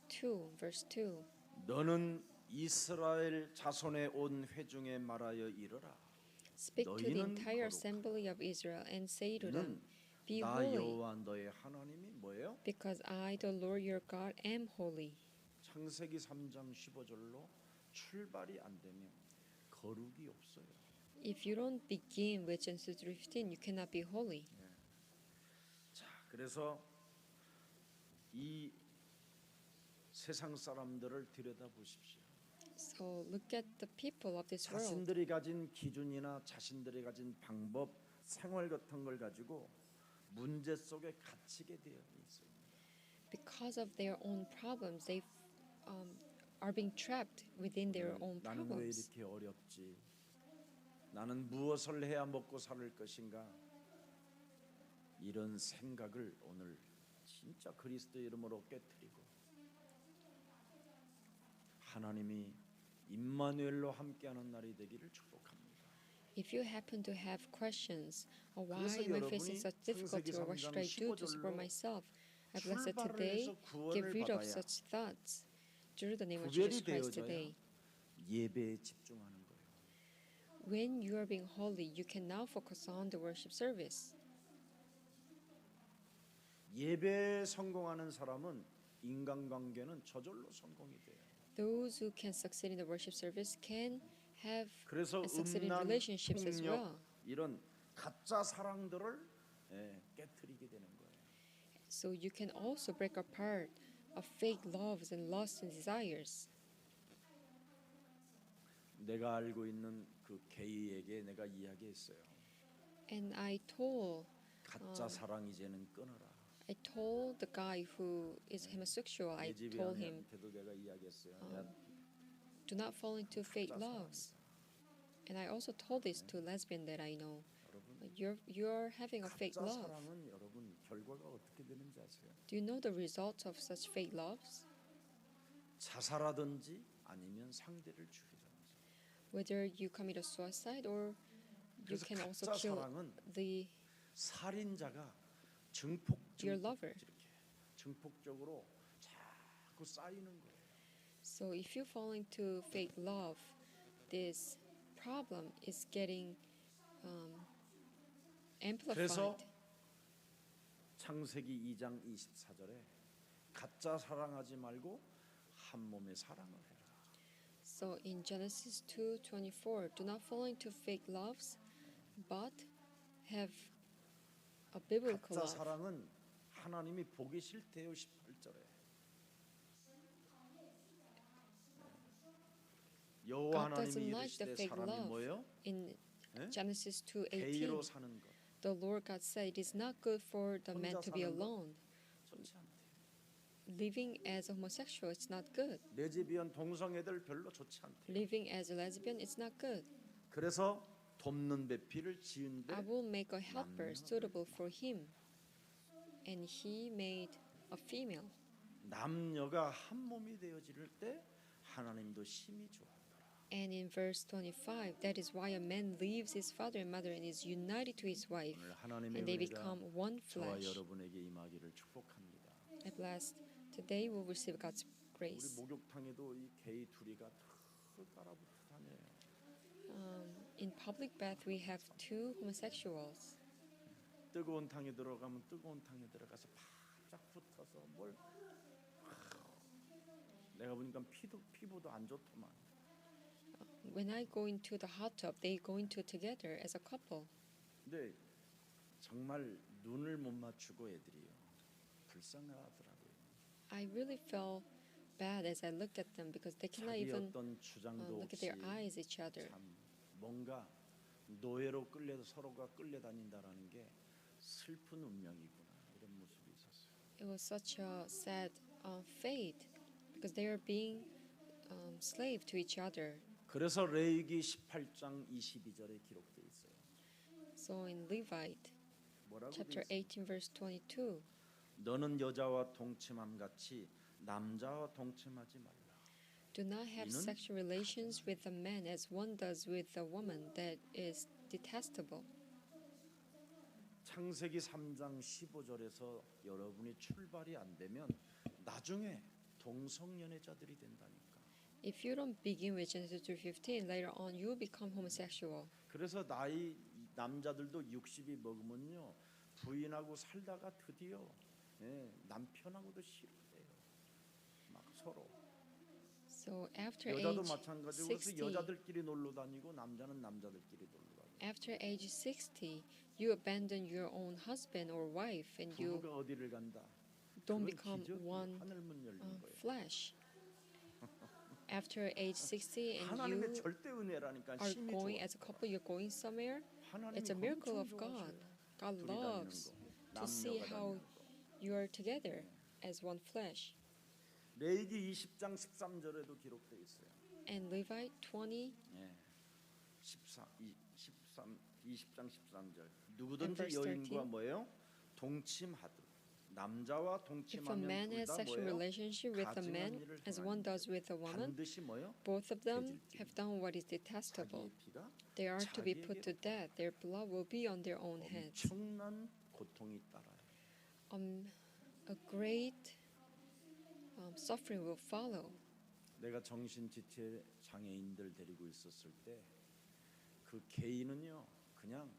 2, verse 2, 너는 이스라엘 자손의 온 회중에 말하여 이르라. speak to the 너희는 entire 거룩하라. assembly of Israel and say to them, 이는 Be 나 holy, 여호와 너의 하나님이 뭐예요? because I, the Lord your God, am holy. 창세기 3장 15절로 출발이 안 되면 거룩이 없어요. If you don't begin with Genesis 3:15, you cannot be holy. 자, 그래서 이 세상 사람들을 들여다보십시오. So look at the people of this world. 자신들이 가진 기준이나 자신들이 가진 방법, 생활 같은 걸 가지고 문제 속에 갇히게 되어 있어요. Because of their own problems, they are being trapped within their own 나는 왜 problems. 이렇게 어렵지? 나는 무엇을 해야 먹고 살 것인가? 이런 생각을 오늘 진짜 그리스도 이름으로 깨뜨리고 하나님이 임마누엘로 함께하는 날이 되기를 축복합니다. If you happen to have questions, why 그래서 am I facing 여러분이 such difficulty, or what should I do to support 15절로 myself? I bless that 출발을 today, 해서 구원을 get rid of 받아야 such thoughts through the name of 구별이 Jesus Christ 되어져야 today. 예배에 집중하는 거예요. When you are being holy, you can now focus on the worship service. 예배에 성공하는 사람은 인간관계는 저절로 성공이 돼요. Those who can succeed in the worship service can have 그래서 and succeed in 음란, relationships as 폭력 well. 이런 가짜 사랑들을 깨트리게 되는 거예요. So you can also break apart of fake loves and lusts and desires. 내가 알고 있는 그 게이에게 내가 이야기했어요. And I told 가짜 사랑 이제는 끊어라. the guy who is homosexual, I told him, 레즈비언한테도 내가 이야기했어요. 야, do not fall into fake 가짜 loves. 사랑이다. And I also told this to a lesbian that I know. 여러분, You're having a fake 가짜 love. 사랑은 여러분 결과가 어떻게 되는지 아세요? Do you know the results of such fake loves? 자살하든지 아니면 상대를 죽이든지. Whether you commit a suicide or you 그래서 can also 가짜 kill 사랑은 the 살인자가 your lover. 이렇게 증폭적으로 자꾸 쌓이는 거예요. So if you fall into fake love, this problem is getting 그래서 amplified. 창세기 2장 24절에 가짜 사랑하지 말고 한 몸의 사랑을 해라. So in Genesis 2:24, do not fall into fake loves, but have a biblical 가짜 love. 사랑은 하나님이 보기 싫대요. 18절에 여호와 God doesn't 하나님이 like the 이르시되 fake 사람이 love. 뭐예요? In 예? Genesis 2:18, 게이로 사는 것 the Lord God said it is not good for the man 혼자 to be 사는 것? alone. 좋지 않대요. Living as a homosexual is not good. 레즈비언 동성애들 별로 좋지 않대요. Living as a lesbian is not good. 그래서 돕는 배필을 지은데 I will make a helper 남녀를 suitable for him. And he made a female. 남녀가 한 몸이 되어질 때 하나님도 심히 좋아하더라. And in verse 25, that is why a man leaves his father and mother and is united to his wife, 오늘 하나님의 and they 은혜가 become one 저와 flesh. 여러분에게 임하기를 축복합니다. At last, today we'll receive God's 우리 grace. 목욕탕에도 이 게이 둘이가 따라붙어 다녀요. In public bath, we have two homosexuals. 뜨거운 탕에 들어가면 뜨거운 탕에 들어가서 바짝 붙어서 뭘 내가 보니까 피부도 안 좋더만. When I go into the hot tub, they go into together as a couple. 근데 정말 눈을 못 맞추고 애들이요. 불쌍하더라고요. I really felt bad as I looked at them because they cannot 자기 even 어떤 주장도 look at 없이 their eyes each other. 참 뭔가 노예로 끌려서 서로가 끌려다닌다라는 게 슬픈 운명이구나 이런 모습이 있었어요. It was such a sad fate because they are being slave to each other. 그래서 레위기 18장 22절에 기록되어 있어요. So in Levite 뭐라고 chapter 되어 있어요? 18 verse 22, 너는 여자와 동침함 같이 남자와 동침하지 말라. Do not have 이는 sexual relations with a man as one does with a woman. That is detestable. 창세기 3장 15절에서 여러분이 출발이 안 되면 나중에 동성연애자들이 된다니까. If you don't begin with Genesis 3:15, later on you will become homosexual. 그래서 남자들도 60이 먹으면요 부인하고 살다가 드디어 남편하고도 싫어해요. 막 서로. So after 여자도 age 마찬가지고 그래서 60, 여자들끼리 놀러 다니고 남자는 남자들끼리 놀러 다니고. after age 60, you abandon your own husband or wife and you 부부가 어디를 간다. don't 그건 become 기적이 one 하늘문 열린 거예요. flesh. After age 60 and 하나님의 you 절대 은혜라니까 are 심히 going 좋아. as a couple, you're going somewhere. 하나님이 It's a miracle 엄청 of God. 좋아하셔요. God 둘이 다니는 loves 거, to see 남녀가 how 다니는 거. you are together as one flesh. 레위기 20장 13절에도 기록되어 있어요. And Levite 20 20장 13절. And 누구든지 verse 여인과 13. 뭐예요? 동침하듯 남자와 If a 동침하면 man 둘 has 다 sexual 뭐예요? relationship with a 가증한 man 일을 as one 행하니 does with a woman, 반드시 뭐예요? both of them 죄질지니. have done what is 자기의 detestable. 피가 They are to be 자기에게 put to death. Their blood will be on their own heads. 엄청난 고통이 따라요. A great suffering will follow. 내가 정신지체 장애인들 데리고 있었을 때 그 개인은요 그냥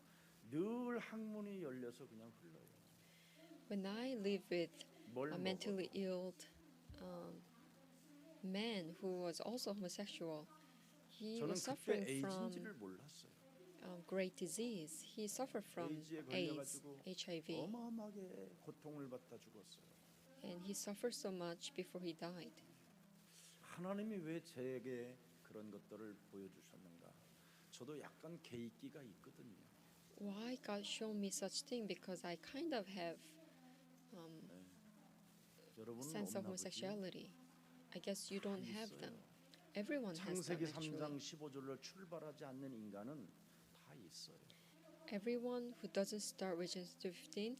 늘 항문이 열려서 그냥 흘러요. When I live with 뭘 a mentally 먹어도. ill man who was also homosexual, he 저는 was 그때 suffering from 에이즈인지를 몰랐어요. great disease. He suffered from 에이즈에 AIDS, 걸려가지고 HIV, 어마어마하게 고통을 받다 죽었어요. and he suffered so much before he died. 하나님이 왜 제게 그런 것들을 보여주셨는가? 저도 약간 개인기가 있거든요. Why God showed me such thing? Because I kind of have 여러분은 sense of 없나 보지? homosexuality. I guess you don't have them. 있어요. Everyone has them 창세기 3장 actually. 15절로 출발하지 않는 인간은 다 있어요. Everyone who doesn't start with Genesis 15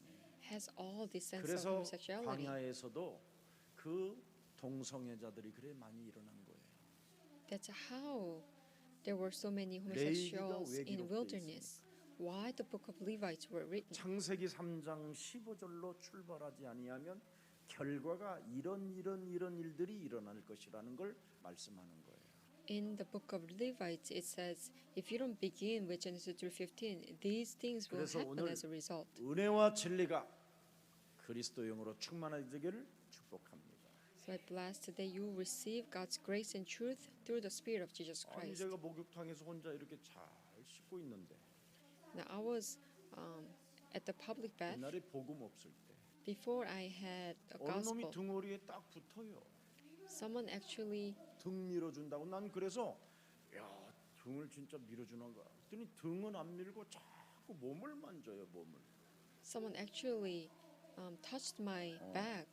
has all this sense of 그래서 homosexuality. 광야에서도 그 동성애자들이 그래 많이 일어난 거예요. That's how there were so many 레위기가 homosexuals 왜 in 기록돼 wilderness. Why the book of Levites were written. 창세기 3장 15절로 출발하지 아니하면 결과가 이런 일들이 일어날 것이라는 걸 말씀하는 거예요. In the book of Levites, it says, if you don't begin with Genesis 3:15, these things will 그래서 happen 오늘 as a result. 은혜와 진리가 그리스도 영으로 충만하기를 축복합니다. So I bless today you receive God's grace and truth through the Spirit of Jesus 아니 Christ. 제가 목욕탕에서 혼자 이렇게 잘 씻고 있는데 Now I was at the public bath 옛날에 복음 없을 때 before I had a 어느 놈이 gospel. 등허리에 딱 붙어요. Someone actually 등 밀어준다고. 난 그래서 야 등을 진짜 밀어주는 거야. 그랬더니 등은 안 밀고 자꾸 몸을 만져요. 몸을. someone actually touched my back.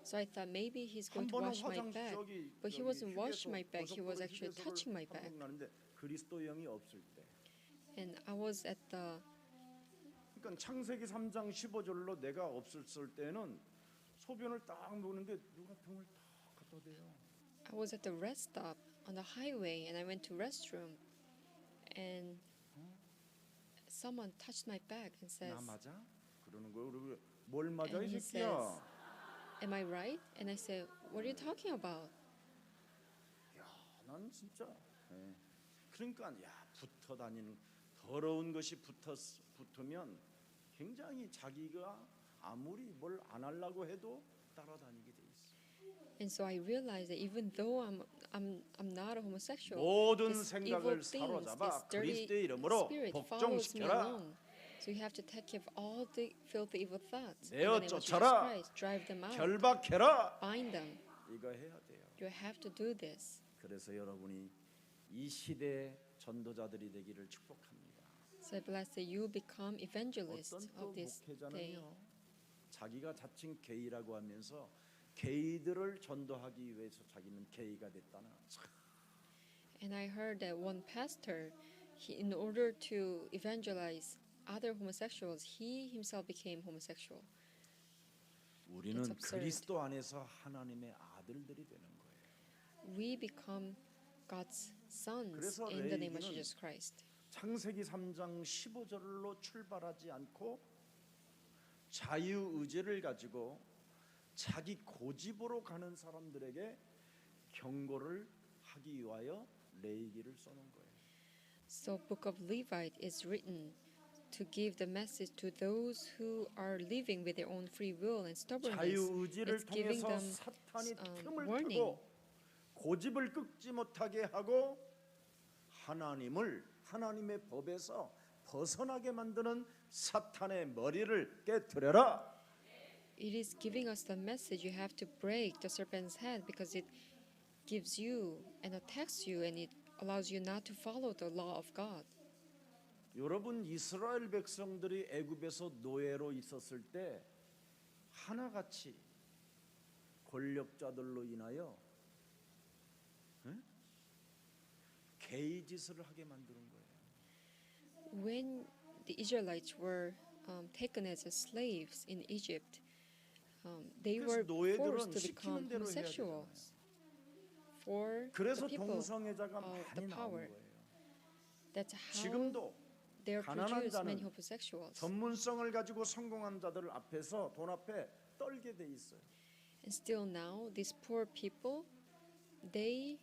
So I thought maybe he's 한 going to 번은 wash my 화장 back. 저기 But he wasn't washing my back. He was 고속도로 actually 휴게소를 touching my back. 한번 가는데 그리스도 영이 없을 때. And I was at the 그러니까 창세기 3장 15절로 내가 없었을 때는 소변을 딱 놓는데 누가 등을 딱 갖다 대요. I was at the rest stop on the highway and I went to restroom and someone touched my back and says, 나 맞아? 그러는 거예요. 그리고 뭘 맞아 이 and he 새끼야? says, am I right? And I said, what are you talking about? 야, 난 진짜. 예. 그러니까 야 붙어 다니는 더러운 것이 붙으면 굉장히 자기가 아무리 뭘 안 하려고 해도 따라다니게 돼 있어. And so I realized that even though I'm not a homosexual, 모든 this evil 생각을 things, this 사로잡아 dirty 그리스도의 이름으로 spirit follows me 복종시켜라. along. So you have to take care of all the filthy evil thoughts. In 내어 the name of Jesus 쫓아라. Christ, drive them out, 결박해라. bind them. 이거 해야 돼요. You have to do this. 그래서 여러분이 이 시대 전도자들이 되기를 축복합니다. So I bless that you become evangelists 어떤 또 of this day. 목회자는요, 자기가 자칭 게이라고 하면서 게이들을 전도하기 위해서 자기는 게이가 됐다나. And I heard that one pastor, in order to evangelize other homosexuals, he himself became homosexual. 우리는 It's absurd. 그리스도 안에서 하나님의 아들들이 되는 거예요. we become God's sons 그래서 in the name of 레위기는 Jesus Christ. 창세기 3장 15절로 출발하지 않고 자유의지를 가지고 자기 고집으로 가는 사람들에게 경고를 하기 위하여 레위기를 써놓은 거예요. So Book of Levite is written to give the message to those who are living with their own free will and stubbornness. 자유의지를 It's giving 통해서 them 사탄이 틈을 warning. 트고 고집을 꺾지 못하게 하고 하나님의 법에서 벗어나게 만드는 사탄의 머리를 깨뜨려라. It is giving us the message you have to break the serpent's head because it gives you and attacks you and it allows you not to follow the law of God. 여러분 이스라엘 백성들이 애굽에서 노예로 있었을 때 하나같이 권력자들로 인하여 개의짓을 하게 만드는 거예요. When the Israelites were taken as slaves in Egypt, they 그래서 were 노예들은 forced to become 시키는 대로 해야 homosexuals for 그래서 the people 동성애자가 of 많이 the 나온 power. 거예요. That's how 지금도 they are 가난한 produced many 자는 homosexuals. 전문성을 가지고 성공한 자들 앞에서 돈 앞에 떨게 돼 있어요. And still now, these poor people, they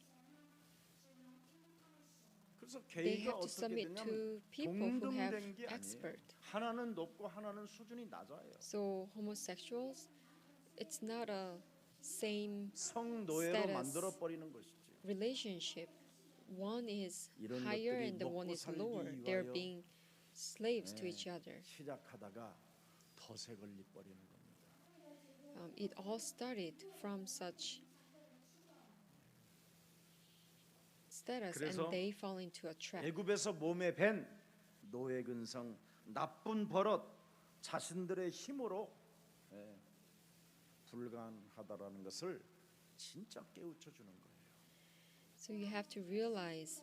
그래서 they 개의가 have to 어떻게 submit 되냐면 to people who have 동등된 게 아니에요. expert. 하나는 높고 하나는 수준이 낮아요. So homosexuals, it's not a same 성노예로 status. 만들어 버리는 것이지. relationship. One is 이런 higher 것들이 and the one 먹고 is 살기 lower. They're 위하여 being slaves to each other. 시작하다가 덫에 걸려 버리는 겁니다. It all started from such status, 그래서 and they fall into a trap. 애굽에서 몸에 밴 노예 근성, 나쁜 버릇, 자신들의 힘으로 불가능하다라는 것을 진짜 깨우쳐 주는 거예요. So you have to realize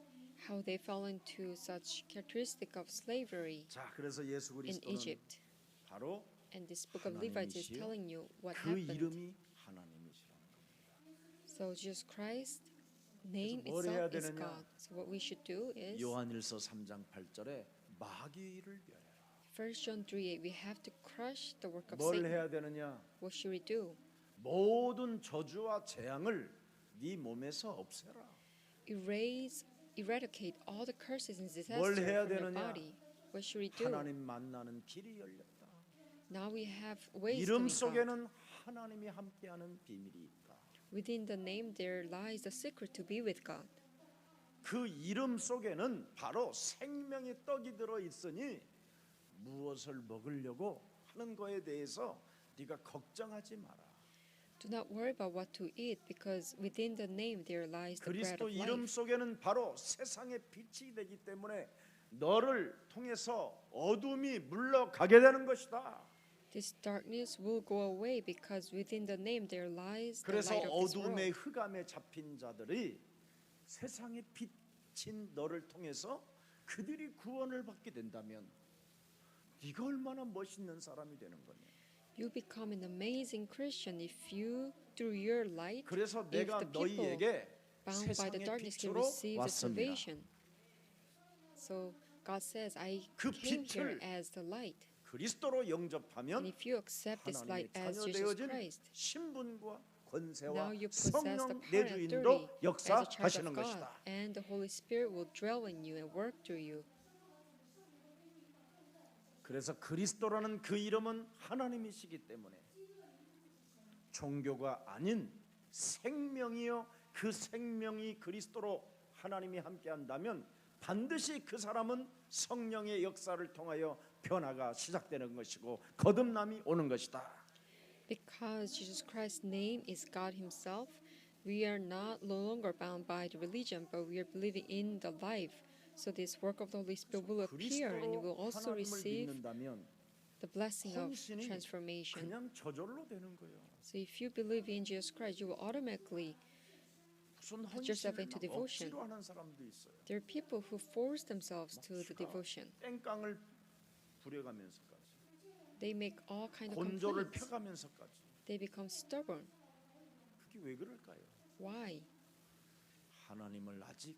how they fall into such characteristic of slavery 자, 그래서 예수 in 그리스도는 Egypt. 바로 And this book of Levites is 하나님이시요. telling you what 그 happened. 이름이 하나님이시라는 겁니다. So Jesus Christ, name 뭘 해야 itself is 되느냐? God. So what we should do is 요한일서 3장 8절에 마귀를 멸해라. 1 John 3:8, we have to crush the work of 뭘 Satan. 해야 되느냐? What should we do? 모든 저주와 재앙을 네 몸에서 없애라. Eradicate all the curses and 뭘 disaster 해야 from your 되느냐? body. What should we do? 하나님 만나는 길이 열렸다. Now we have ways to 이름 meet God. 속에는 하나님이 함께하는 비밀이 있다. Within the name there lies the secret to be with God. 그 이름 속에는 바로 생명의 떡이 들어 있으니 무엇을 먹으려고 하는 거에 대해서 네가 걱정하지 마라. Do not worry about what to eat because within the name there lies the bread 그리스도 of 이름 life. 속에는 바로 세상의 빛이 되기 때문에 너를 통해서 어둠이 물러가게 되는 것이다. This darkness will go away because within the name there lies the 그래서 light of this 어둠의 world. 흑암에 잡힌 자들이 세상의 빛인 너를 통해서 그들이 구원을 받게 된다면 네가 얼마나 멋있는 사람이 되는 거냐. You become an amazing Christian if you, through your light, 그래서 if 내가 the people 너희에게 bound by the 세상의 darkness can 빛으로 receive the 왔습니다. salvation. So God says, I 그 came here 빛을 as the light. 그리스도로 And 영접하면 if you accept this 하나님의 light as 자녀 Jesus 되어진 Christ, 신분과 권세와 now you possess the 성령 power and 내주인도 authority as a child 역사하시는 of God, 것이다. and the Holy Spirit will dwell in you and work through you. 그래서 그리스도라는 그 이름은 하나님이시기 때문에 종교가 아닌 생명이요 그 생명이 그리스도로 하나님이 함께한다면 반드시 그 사람은 성령의 역사를 통하여 변화가 시작되는 것이고 거듭남이 오는 것이다. Because Jesus Christ's name is God Himself, we are not no longer bound by the religion, but we are believing in the life. So this work of the Holy Spirit will appear, and you will 그리스도로 also 하나님을 receive 믿는다면 the blessing of 헌신이 transformation. 그냥 저절로 되는 거예요. So if you believe in Jesus Christ, you will automatically. 무슨 Put yourself 헌신을 into 막 devotion. 억지로 하는 사람도 있어요. There are people who force themselves to the devotion. 땡깡을 부려가면서까지 They make all kind of 곤조를 complaints. 펴가면서까지 They become stubborn. 그게 왜 그럴까요? Why? 하나님을 아직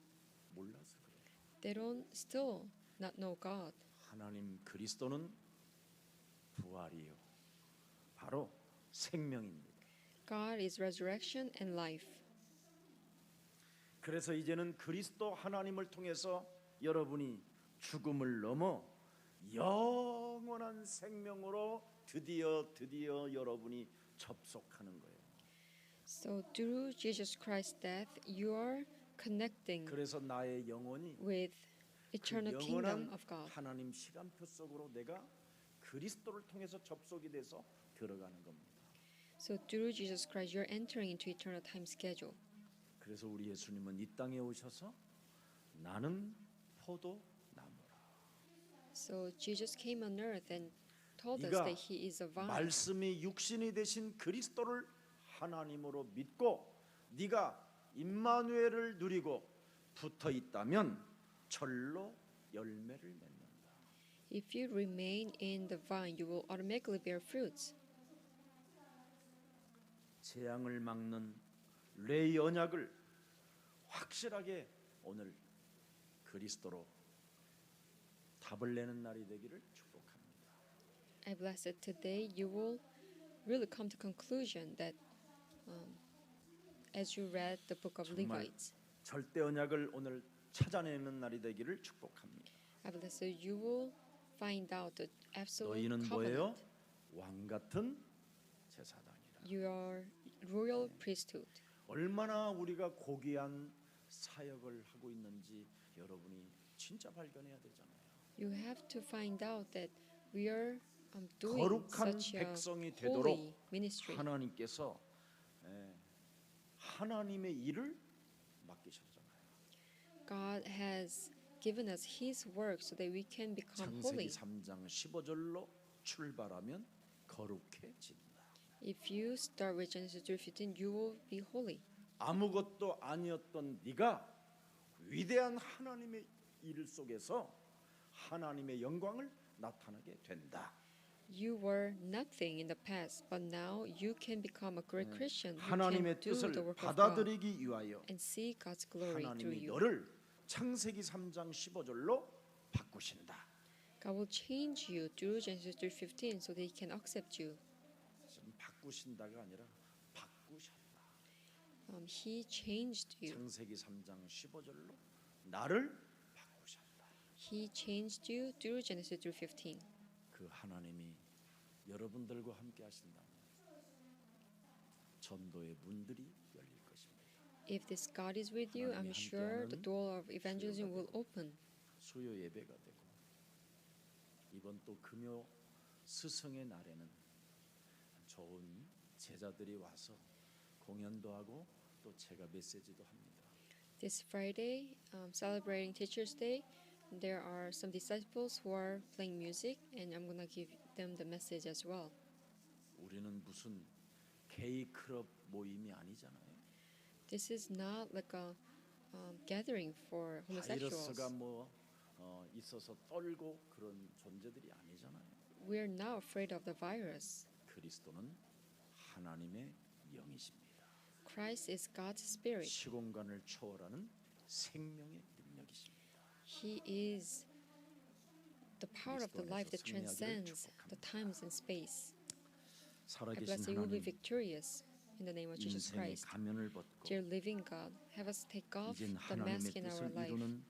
몰라서 그래요. They don't still not know God. 하나님 그리스도는 부활이요, 바로 생명입니다. God is resurrection and life. 그래서 이제는 그리스도 하나님을 통해서 여러분이 죽음을 넘어 영원한 생명으로 드디어 여러분이 접속하는 거예요. So through Jesus Christ's death, you are connecting 그래서 나의 영혼이 with 그 eternal kingdom 영원한 of God. 하나님 시간표 속으로 내가 그리스도를 통해서 접속이 돼서 들어가는 겁니다. So through Jesus Christ, you're entering into eternal time schedule. 그래서 우리 예수님은 이 땅에 오셔서 나는 포도나무라. So Jesus came on earth and told us 네가 that He is a vine. 말씀이 육신이 되신 그리스도를 하나님으로 믿고 네가 임마누엘을 누리고 붙어 있다면 절로 열매를 맺는다. If you remain in the vine, you will automatically bear fruits. 재앙을 막는 뇌의 언약을 확실하게 오늘 그리스도로 답을 내는 날이 되기를 축복합니다. I bless that today you will really come to conclusion that as you read the book of 정말 Levites, 절대 언약을 오늘 찾아내는 날이 되기를 축복합니다. I bless that you will find out the absolute 너희는 뭐예요? covenant. 왕 같은 제사장이라. You are royal priesthood. 얼마나 우리가 고귀한 사역을 하고 있는지 여러분이 진짜 발견해야 되잖아요. You have to find out that we are doing 거룩한 such a 백성이 holy 되도록 ministry. 하나님께서 하나님의 일을 맡기셨잖아요. God has given us His work so that we can become 창세기 holy. 3장 15절로 출발하면 거룩해진다. If you start with Genesis 3:15, you will be holy. 아무것도 아니었던 네가 위대한 하나님의 일 속에서 하나님의 영광을 나타나게 된다. You were nothing in the past, but now you can become a great Christian. You can 하나님의 do 뜻을 the work of God 받아들이기 위하여 and see God's glory through 하나님이 you. 너를 창세기 3장 15절로 바꾸신다. God will change you through Genesis 3:15 so that He can accept you. 지금 바꾸신다가 아니라 바꾸셨다. He changed you. 창세기 3장 15절로 나를 바꾸셨다. He changed you through Genesis 3:15. 그 하나님이 여러분들과 함께 하신다면 전도의 문들이 열릴 것입니다. If this God is with you, I'm sure the door of evangelism will open. 수요 예배가 되고 이번 또 금요 스승의 날에는 좋은 제자들이 와서 공연도 하고 또 제가 메시지도 합니다. This Friday, celebrating Teachers' Day, there are some disciples who are playing music, and I'm gonna give them the message as well. 우리는 무슨 게이 클럽 모임이 아니잖아요. This is not like a gathering for homosexuals. 바이러스가 있어서 떨고 그런 존재들이 아니잖아요. We are not afraid of the virus. 그리스도는 하나님의 영이십니다. Christ is God's Spirit. 시공간을 초월하는 생명의 능력이십니다. He is the power of the life that transcends the times and space. I 살아계신 bless that you will be 하나님, victorious in the name of Jesus 인생의 Christ. 가면을 벗고 Dear living God, have us take off 이젠 the 하나님의 mask in our 뜻을 life 이루는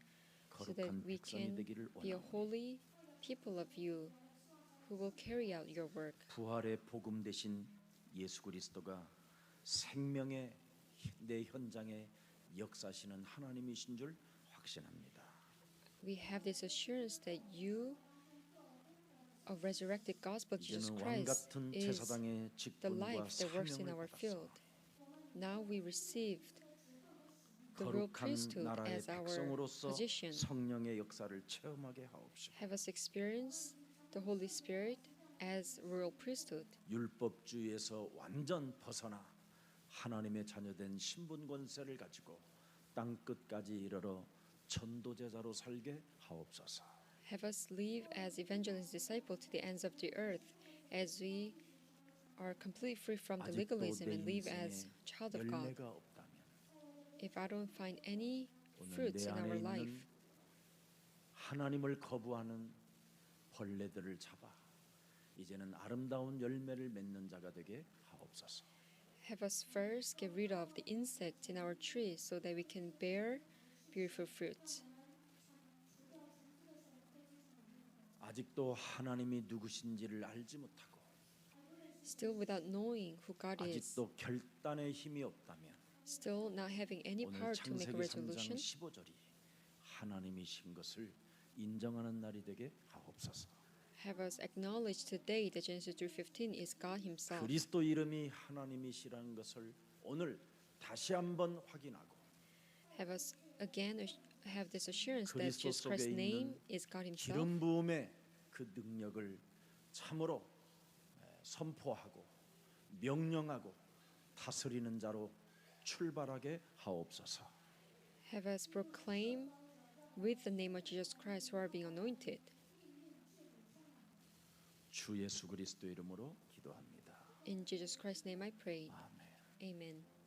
so that 거룩한 we 백성이 can 되기를 be a 원합니다. holy people of you who will carry out your work. 부활의 복음 되신 예수 그리스도가 생명의 내 현장에 역사하시는 하나님이신 줄 확신합니다. We have this assurance that you, a resurrected gospel Jesus 이제는 왕 Christ, 같은 is 제사장의 the 직분과 life that works in 사명을 our 받았사 field. Now we received the royal 거룩한 priesthood 나라의 as our 백성으로서 position. 성령의 역사를 체험하게 하옵시고 Have us experience the Holy Spirit as royal priesthood. 율법주의에서 완전 벗어나 하나님의 자녀된 신분 권세를 가지고 땅 끝까지 이르러 전도제자로 살게 하옵소서. Have us live as evangelist disciple to the ends of the earth as we are completely free from the 아직도 legalism 내 and live as 인생에 child of God. 열매가 없다면 If I don't find any 오늘 fruits 내 in 안에 our 있는 life, 하나님을 거부하는 벌레들을 잡아 이제는 아름다운 열매를 맺는 자가 되게 하옵소서. have us first get rid of the insects in our trees so that we can bear beautiful fruits. 아직도 하나님이 누구신지를 알지 못하고 Still without knowing who God is, 아직도 결단의 힘이 없다면 still not having any 오늘 power to make a 창세기 3장 resolution, 15절이 하나님이신 것을 인정하는 날이 되게 하옵소서. have us acknowledge today that Genesis 3:15 is God Himself. 그리스도 이름이 하나님이시라는 것을 오늘 다시 한번 확인하고 Have us again have this assurance that 그리스도 Jesus 속에 Christ's name 있는 is God Himself, 기름 부음의 그 능력을 참으로 선포하고 명령하고 다스리는 자로 출발하게 하옵소서. have us proclaim with the name of Jesus Christ who are being anointed. 주 예수 그리스도 이름으로 기도합니다. In Jesus Christ's name I pray. 아멘. Amen.